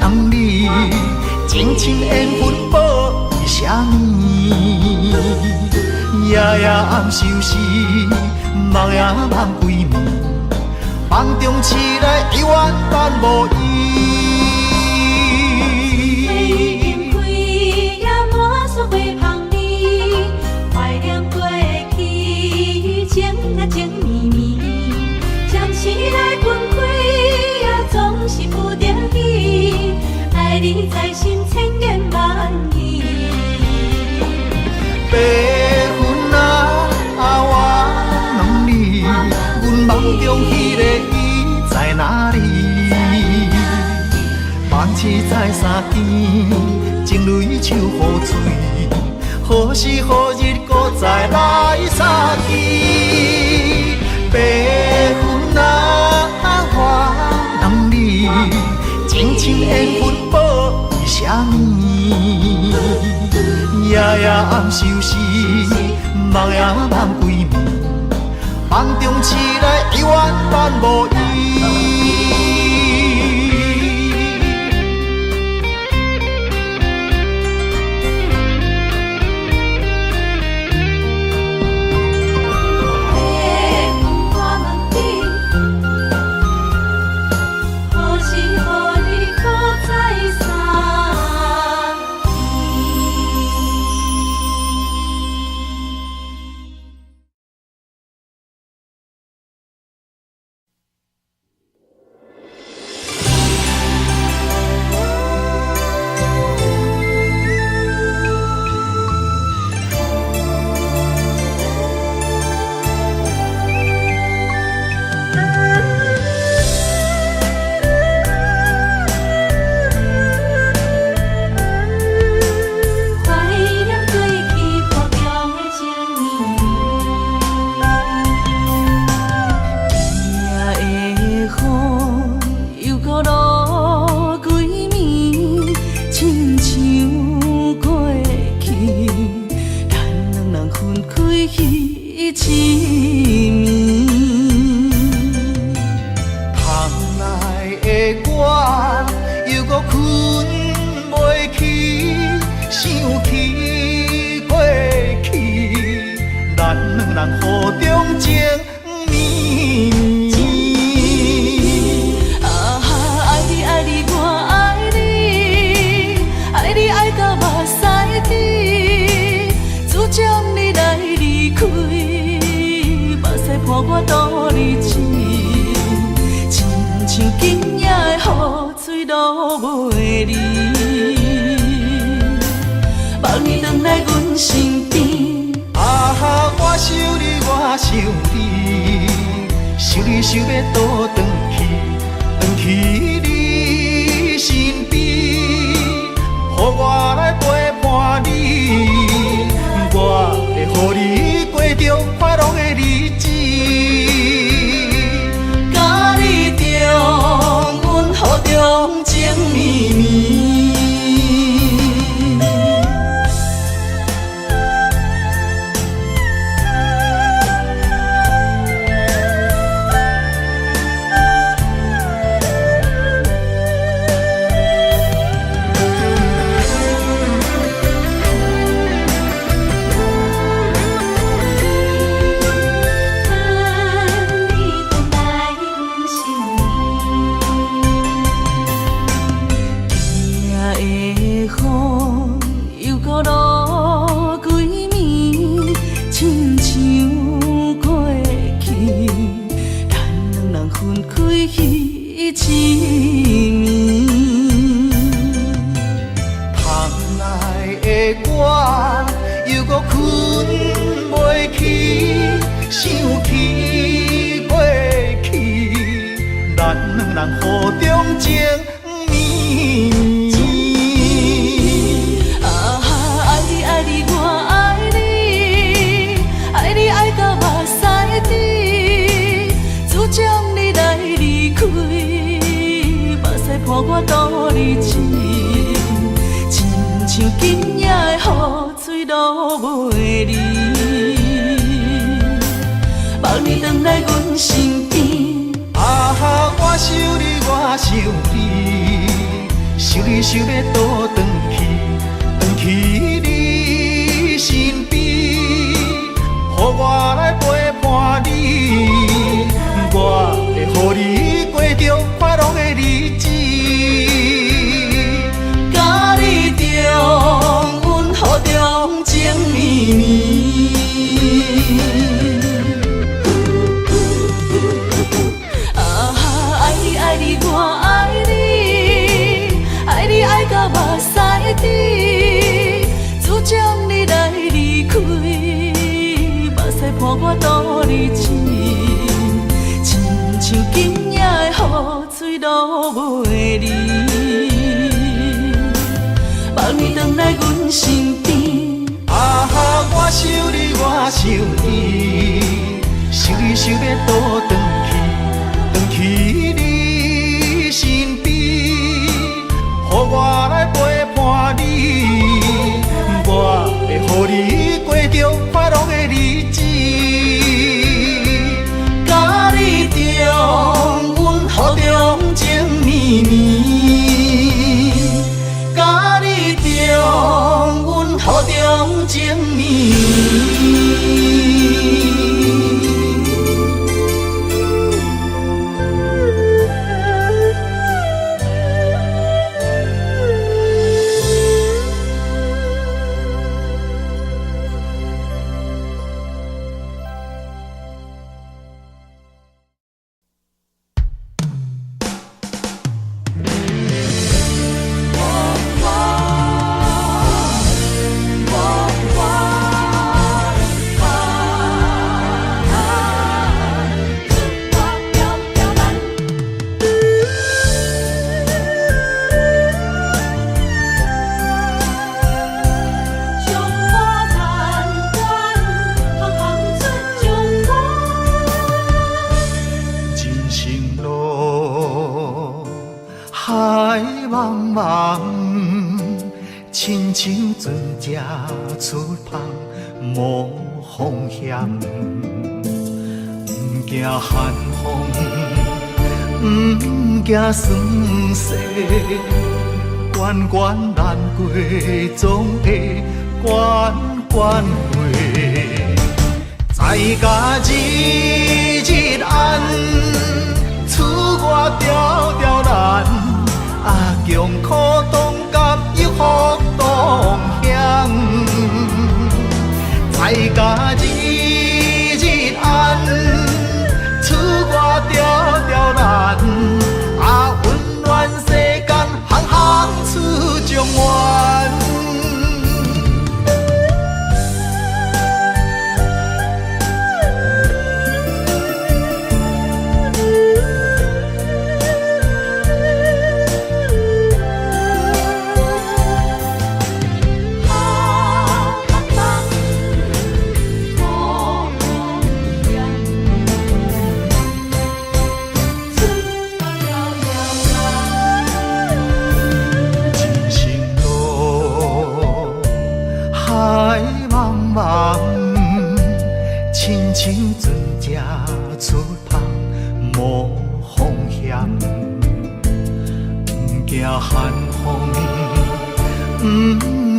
问你，情深缘分报为啥物？夜夜暗相思，梦也梦归暝，梦中醒来永远等无伊。情绵绵，暂时来分开，总是不得已。爱你在心千言万语。白云啊，我问你，阮梦中迄个伊在哪里？梦痴在山间，情泪手雨水，何时何日搁再来相见？白云啊，我问你，情深缘分报为啥物？夜夜暗相思，梦也梦归暝，梦中醒来永远等无伊。阮身边。啊哈，我想你，我想你，想你想要倒转去你身边，予我来陪伴你，我会予你过着快乐的日子。甲你重温雨中情绵绵。我度日子，亲像今夜的雨水落袂离。望你回来阮身边。啊哈，我想你，我想你，想你想要倒转去你身边，予我来陪伴你，我会予你过着快乐的日子。重温雨中情绵绵，啊哈，爱你爱你我爱你，爱你爱到目屎滴，主将你来离开，目屎伴我度日子，亲像今夜的雨水落袂离。望你回来阮身边。啊哈，我想你，我想你，想你想要倒转去你身边，予我来陪伴你，我会予你过着快乐的日子。甲你重温雨中情绵绵。重温雨中情绵绵。亲像船只出航无方向，不惊寒风，不惊霜雪，关关难过，总会关关过。在家日日暗，厝外条条难，啊，强苦当甲抑福当险。在家日日暗，厝外条条难，啊，温暖世间行行出状元。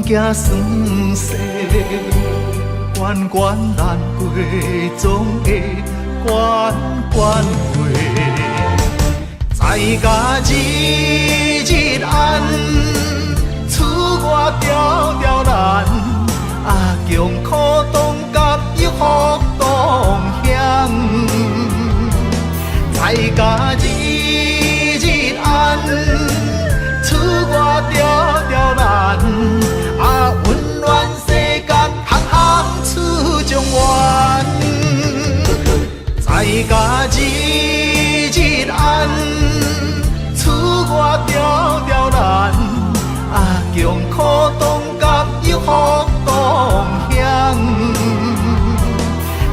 行酸涩，关关难过，总会关关过。在家日日暗，厝外条条难，啊，强苦当甲一福当险。在家日日暗，厝外条条难，啊，温暖世间行行出状元。在家日日暗，厝外条条难，啊，强苦当甲一福当险。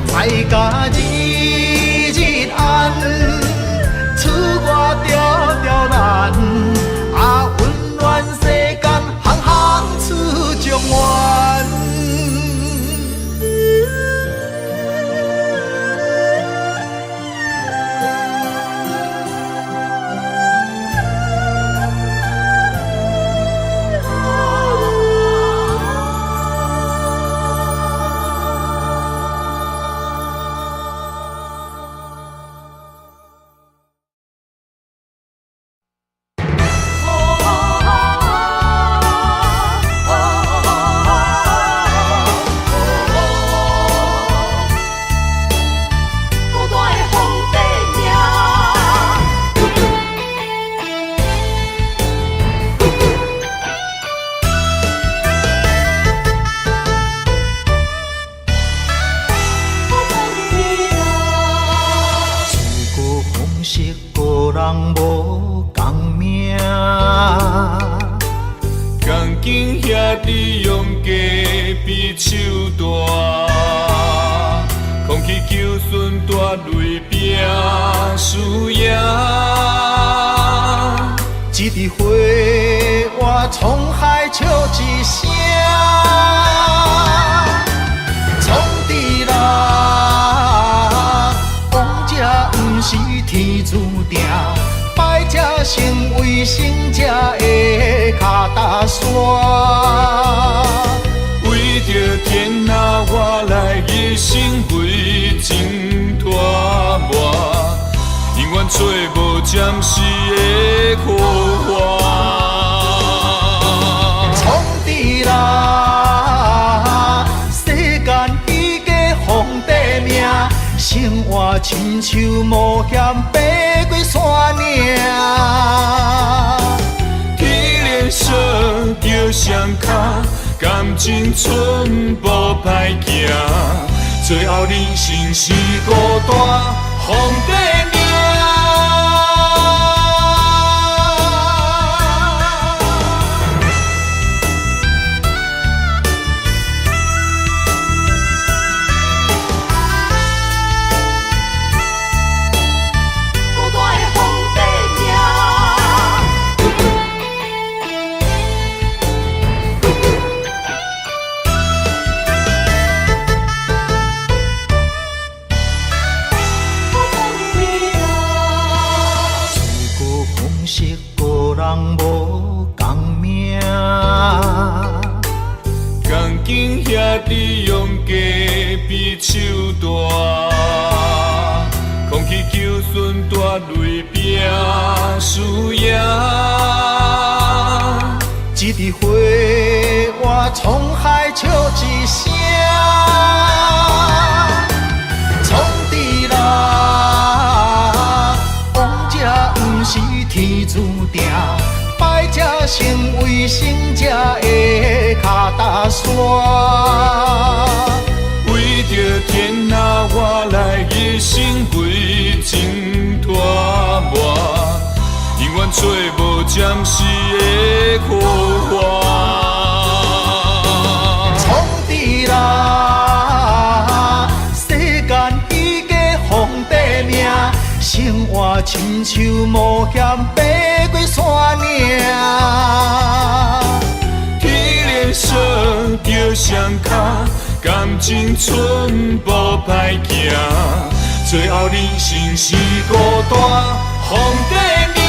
在家日日暗，厝外条条难，啊，温暖世间行行出状元。一枝花，我沧海笑一声，创治人，王者不是天注定，败者成为胜者的脚踏山。为着天下，我来一生为情大磨。永远找无暂时的苦患，创治人，世间彼个皇帝命，生活亲像冒险爬过山岭。天连锁着双脚，感情寸步歹行，最后人生是孤单皇帝命。手大，空气求顺大泪拼输赢。一枝花，我沧海笑一声，创治人，王者不是天注定，败者成为胜者的脚踏山。为着天下，我来一生为情大磨，永远找无暂时的苦患。创治人，世间彼个皇帝命，生活亲像冒险爬过山岭。天连锁着双脚，感情寸步歹行，最后人生是孤单皇帝命。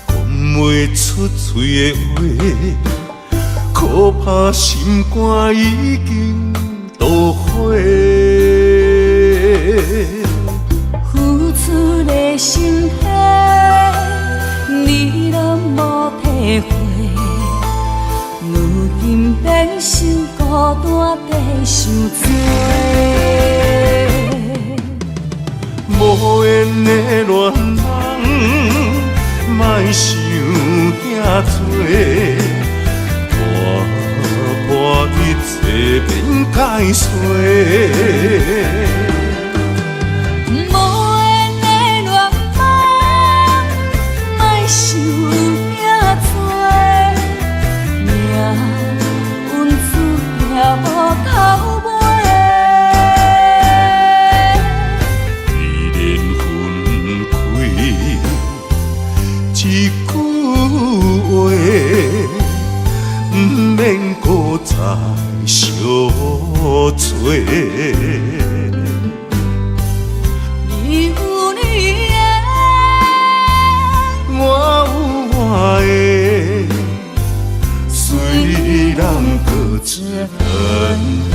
讲袂出嘴的话，可怕心肝已经都火。付出的心血，你拢无体会。如今变成孤单地受罪。无缘的恋人，莫想遐多，破一切免解释。无缘的恋人，莫想遐多，命运注定无头尾。一句话，不免搁再相做。你有你的，我有我的，虽然各自分离。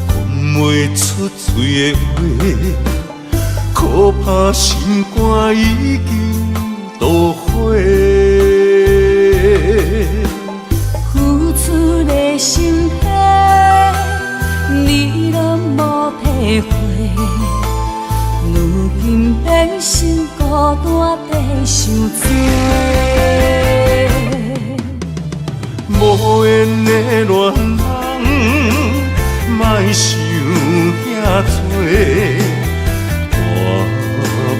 讲袂出嘴的话，可怕心肝已经都火。付出的心血，你拢无体会。如今变成孤单地受罪。无缘的恋人，莫想遐多，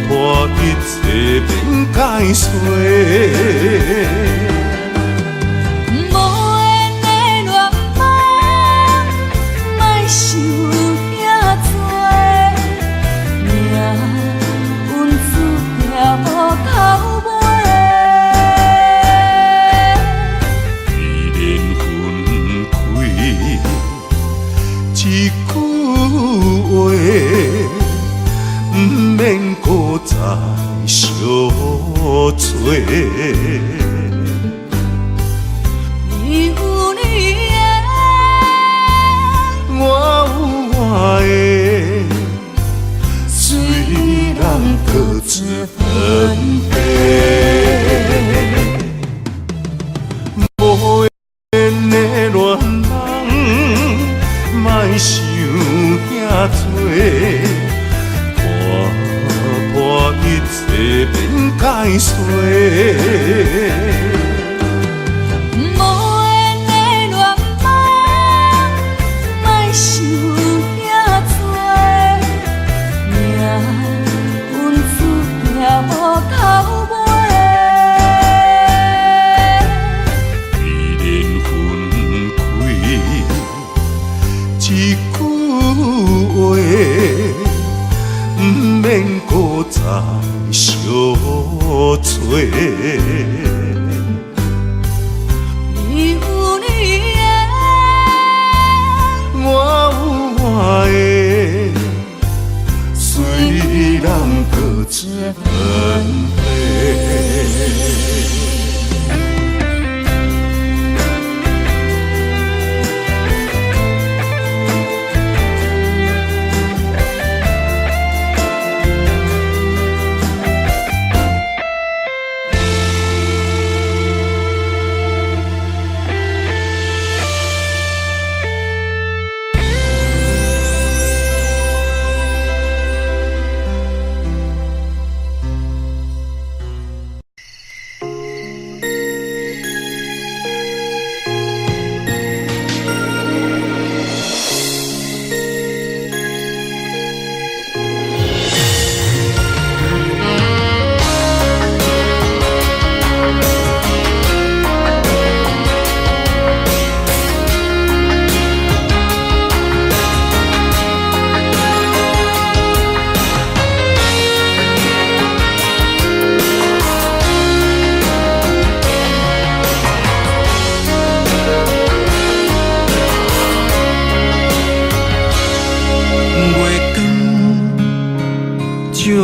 破一切免解释。无缘的恋人，莫想遐多，命运注定无头尾。一句话，不免搁再相做。你有你的，我有我的，虽然各自分离。无缘的恋人，莫想遐多，破一切免解释。无缘的恋人，莫想遐多，命运注定无头尾。一句话，不免搁再相做。你有你的，我有我的，虽然各自分离。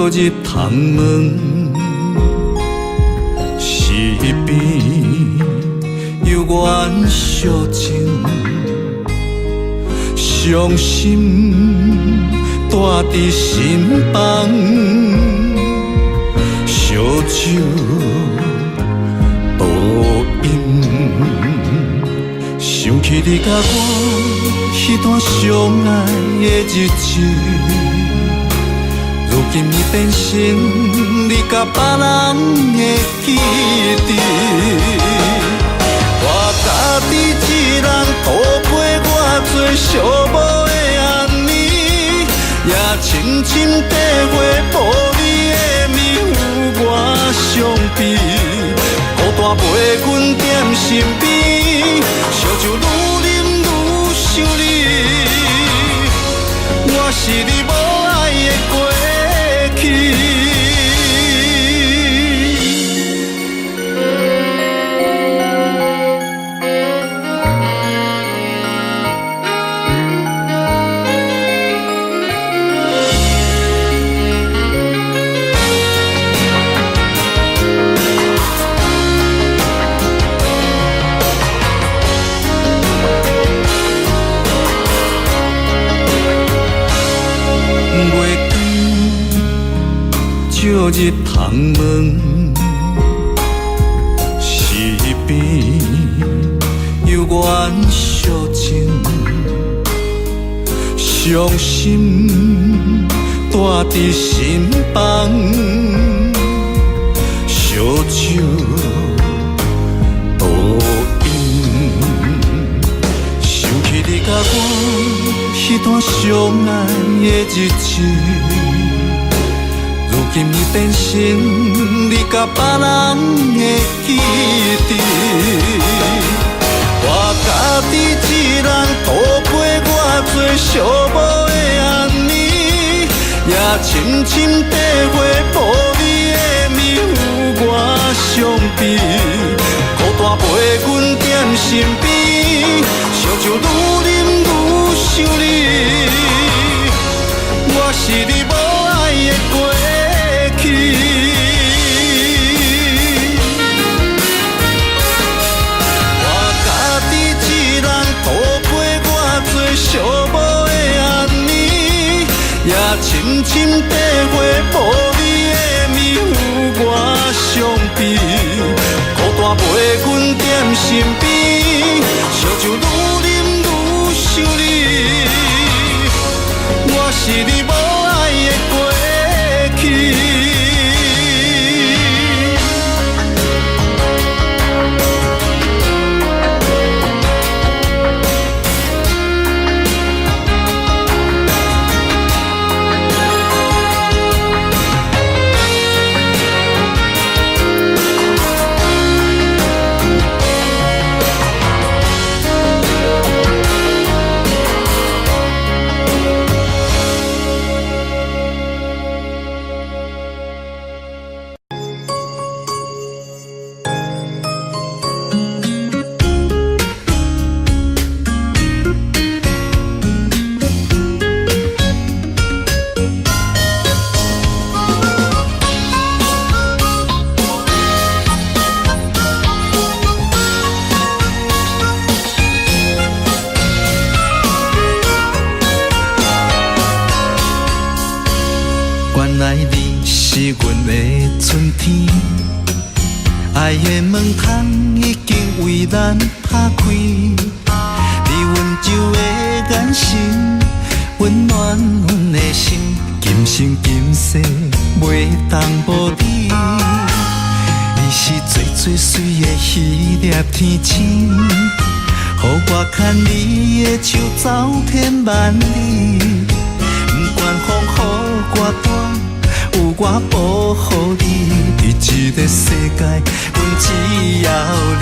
入窗门，是边有缘相情，伤心带伫心房，烧酒倒饮，想起你甲我迄段相爱的日子。如今已变成你甲别人的记忆，我家己一人度过我最寂寞的暗暝，也深深体会无你的面有我伤悲，孤单陪阮踮身边，烧酒愈啉愈想你，我是你无爱的过去。照入窗门，是边有缘相情，伤心带伫心房，烧酒倒饮，想起你甲我迄段相爱的日子。如今已变成你甲别人的记忆，我家己一人度过我最寂寞的暗暝，也深深体会无你的面有我伤悲，孤单陪阮踮身边，烧酒愈啉愈想你，我是你无爱的过去。我家己一人度过我最寂寞的暗暝，也深深体会无你的面有我伤悲，孤单陪阮踮身边，烧酒愈啉愈想你，我是你无爱的过去。原来你是阮的春天，爱的门窗已经为咱打开，你温柔的眼神温暖阮的心，今生今世袂当无你。你是最最水的迄粒天星，予我牵你的手走遍万里，不管风雨多大。有我保护你，伫这个世界，阮只要你。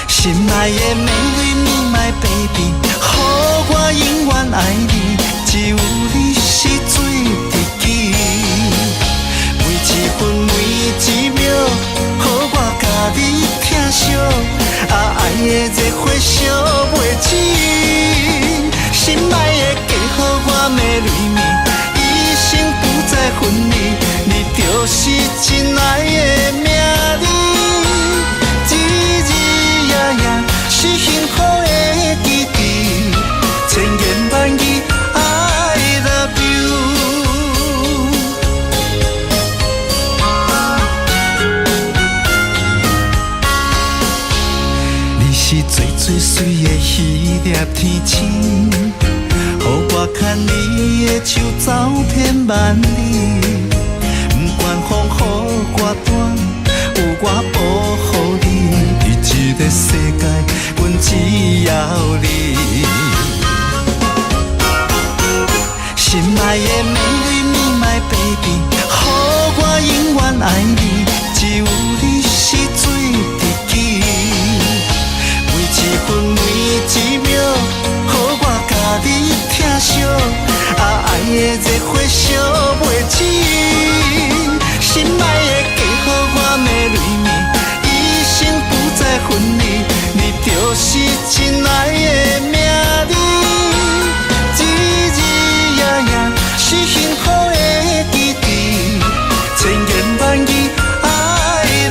心爱的美丽my baby， 予我永远爱你，只有你是最知己。每一分每一秒，予我甲你疼惜，爱的热火烧袂止。心爱的，加予我美丽。就是真爱的名字，日日夜夜是幸福的记忆，千言万语 I love you。你是最最水的迄粒天星，予我牵你的手走遍万里。不管风雨我断，有我保护你。伫这个世界，阮只要你。心爱的美丽你my baby， 予我永远爱你，只有你是最知己。每一分每一秒，予我甲你疼惜，爱的热火烧袂止。心爱的嫁予我的蕊蜜，一生不再分离。你就是真爱的名字，日日夜夜是幸福的记忆，千言万语 I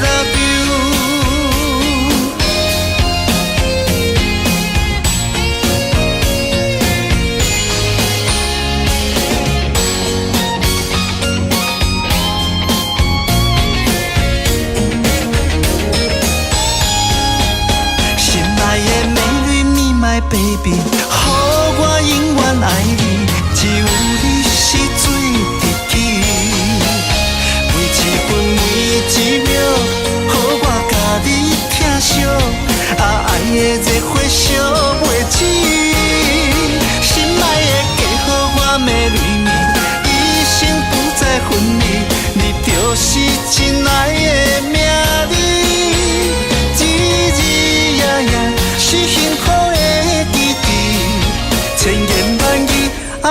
love you。Baby， 予我永远爱你，只有你是最知己。每一分每一秒，予我甲你疼惜，爱的热火烧袂止。心爱的嫁予我的蕊蜜，一生不再分离。你就是真爱的名字，日日夜夜是幸福的。千言万语 I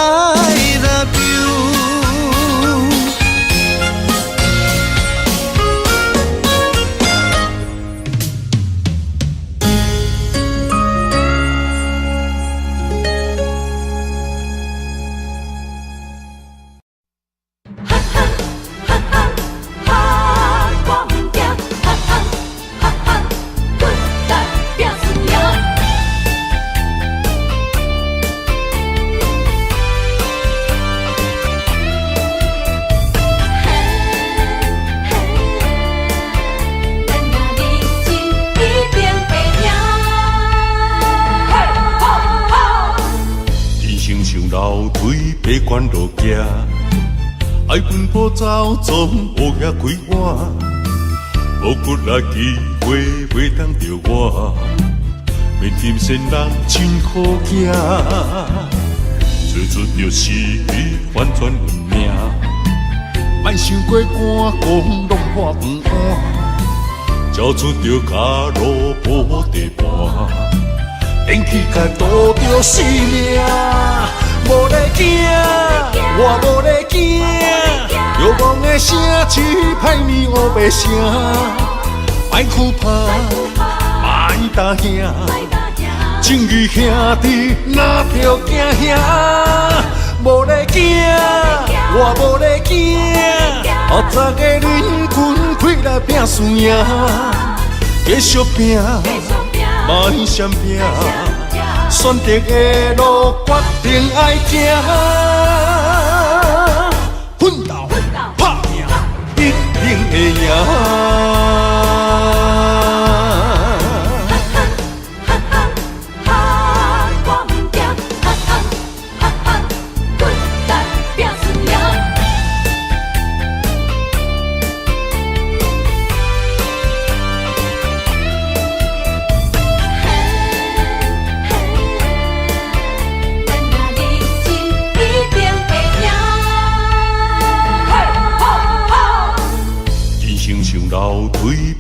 love you。 爬悬落行，爱奔波走，总无遐开碗。无骨力机会袂当着我，面天仙人真好行。做出着死去，反转运命。莫想过寒，讲拢破饭碗。交出着脚路无地盘，天气甲渡着性命。无咧惊，我无咧惊，流氓的声气歹面乌白声，莫哭怕，莫打兄，正义兄弟哪着惊兄？无咧惊，我无咧惊，后早个人群开来拼输赢，继续拼，莫闪拼。选择的路，决定爱行，奋斗拍拼，一定会赢。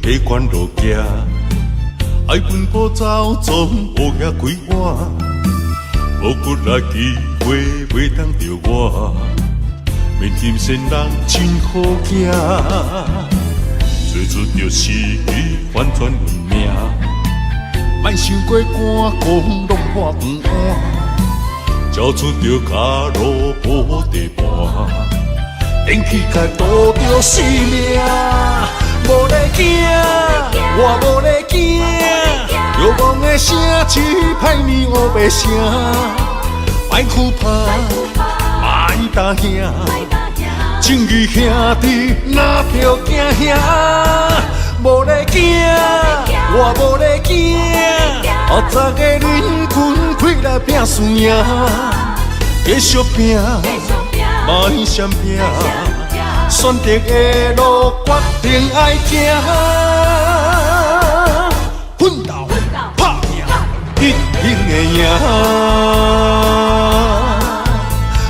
爬悬落行，爱奔波走，总无遐开碗。无骨力机会袂当着我，面天仙人真好行。做出着死去，反转运命。莫想过寒，讲拢破饭碗。交出着脚路无地盘，电气甲渡着性命，无咧惊，我无咧惊，流氓的声只歹面黑白声，歹哭怕，歹打兄，正义兄弟哪着惊兄，无咧惊，我无咧惊，后早个轮拳开来拼输赢，继续拼，莫闪拼。选择的路，决定爱行。奋斗拍拼，一定会赢。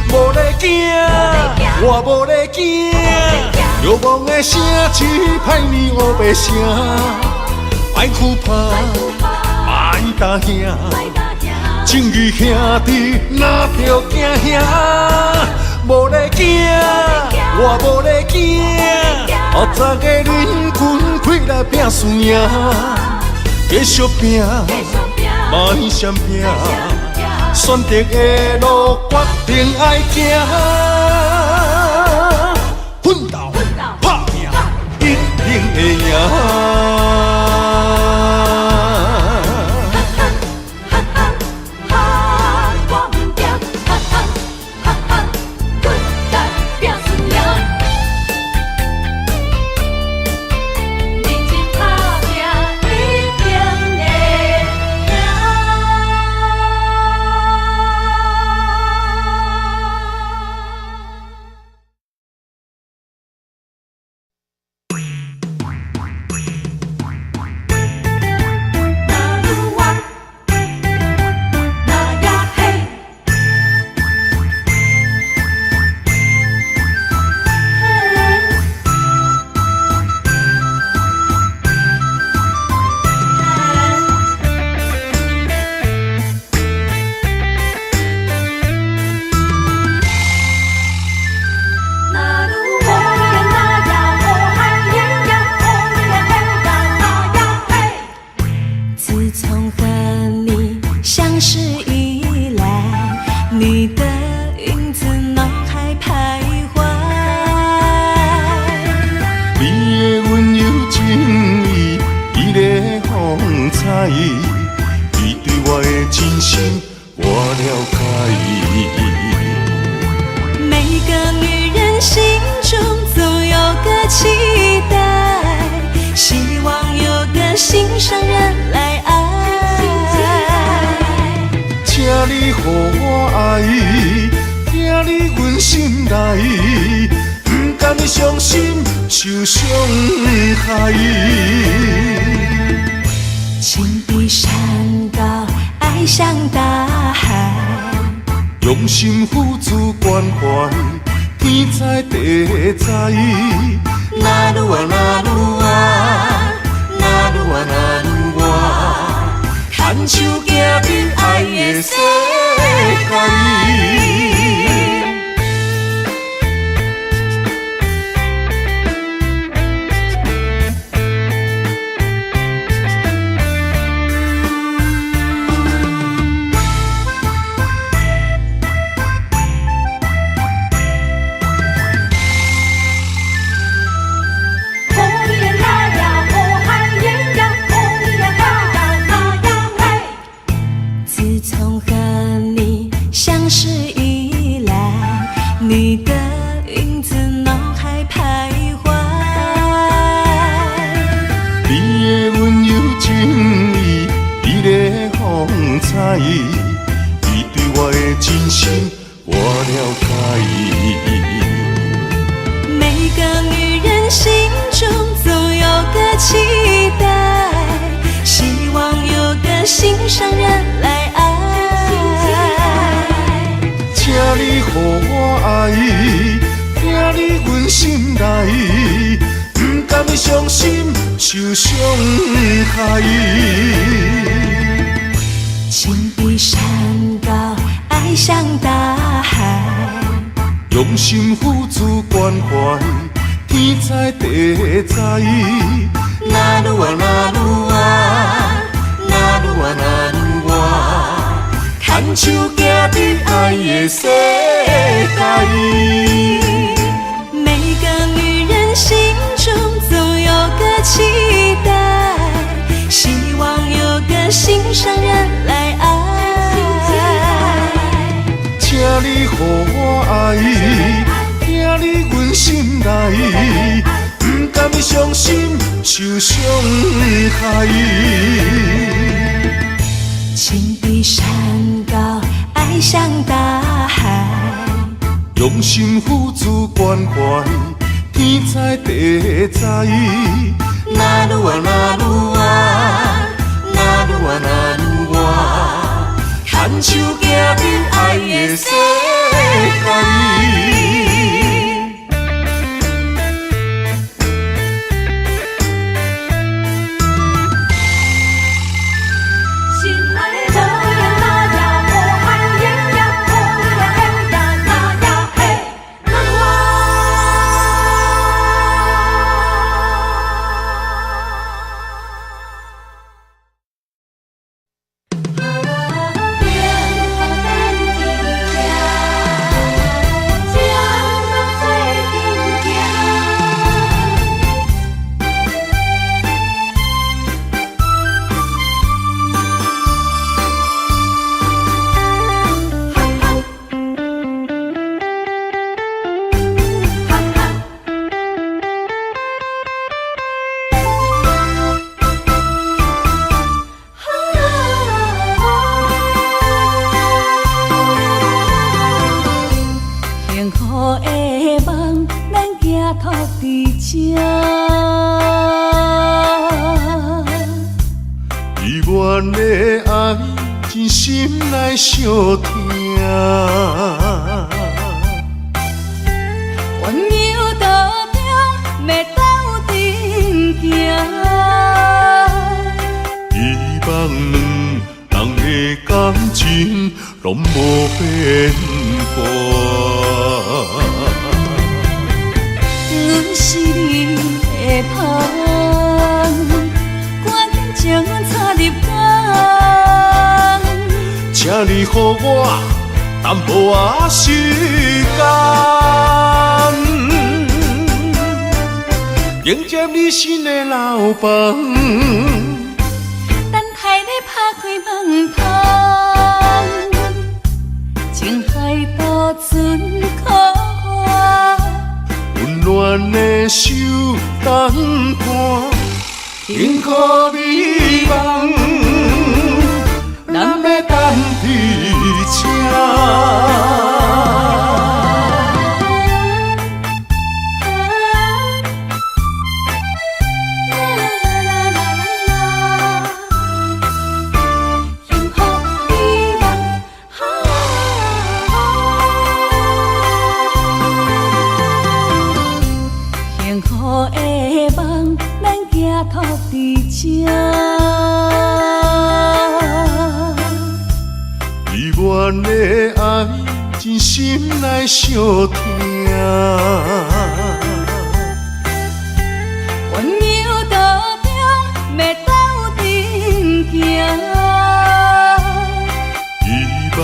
无咧惊，我无咧惊。流氓的声只歹面黑白声，歹哭怕，歹打兄。正义兄弟哪着惊兄？无咧惊，我无咧惊，后早个轮拳开来拼输赢，继续拼，莫闪拼，选择的路决定爱行，奋斗拍拼，一定会赢。你对我的真心我了解。每个女人心中总有个期待，希望有个心上人来爱。请你予我爱，听你阮心内，不甘伤心受伤害。情比山高，爱像大海，用心付出关怀，天知地知。那愈啊那愈啊，那愈啊那愈啊，牵手行入爱的世界。你的影子脑海徘徊，你的温柔情意，你的风采，你对我的真心我了解。每个女人心中总有个期待，希望有个心上人来爱。请你予我爱，听你阮心内，不甘伤心受伤害。情比山高，爱像大海，用心付出关怀，天知地知。那愈啊那愈啊，那愈啊那愈啊，牵手行入爱的世界。每们心中总有个期待，希望有个心上人来爱。请你予我爱，听你阮心内，不甘伤心受伤害。情比山高，爱像大海，用心付出关怀，天知地知。那路啊那路啊，那路啊那路啊，牵手行进爱的世界。伊阮的爱真心内相疼，温柔道中要斗阵行，希望两人的感情拢无变卦。阮是你的香，赶紧将阮插入江，请你予我淡薄仔时间，迎接你新的老房。等待你拍开门窗，情海渡船苦我。温暖的手等伴，幸福美梦，咱要等伫车。伊阮的爱真心内相疼，温柔道中要斗阵行，希望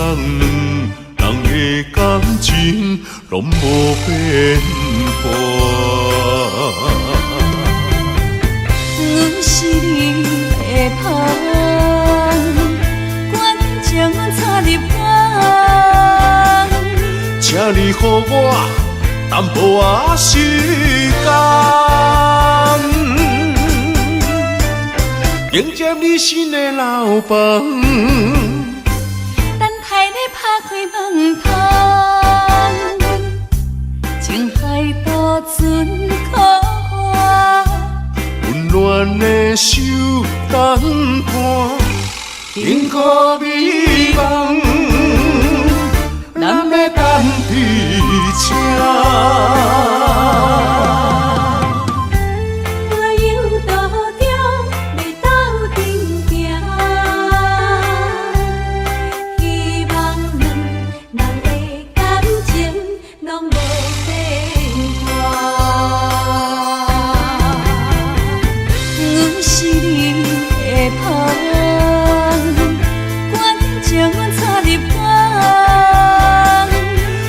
两人的感情拢无变卦。阮是你的香，赶紧将阮插入江，请你予我淡薄仔时间，迎接你新的老房。等待你拍开门窗，情海渡船苦我。温暖的手等伴，幸福美梦，咱要等伫车。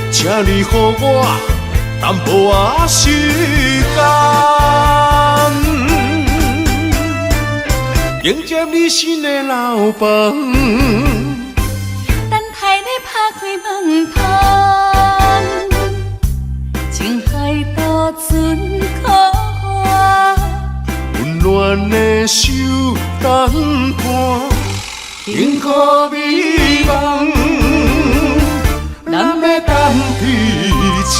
请你予我淡淡薄仔时间，迎接你新的老房。等待你拍开门窗，情海渡船可我，温暖的手等伴，幸福美梦，咱要等伫车。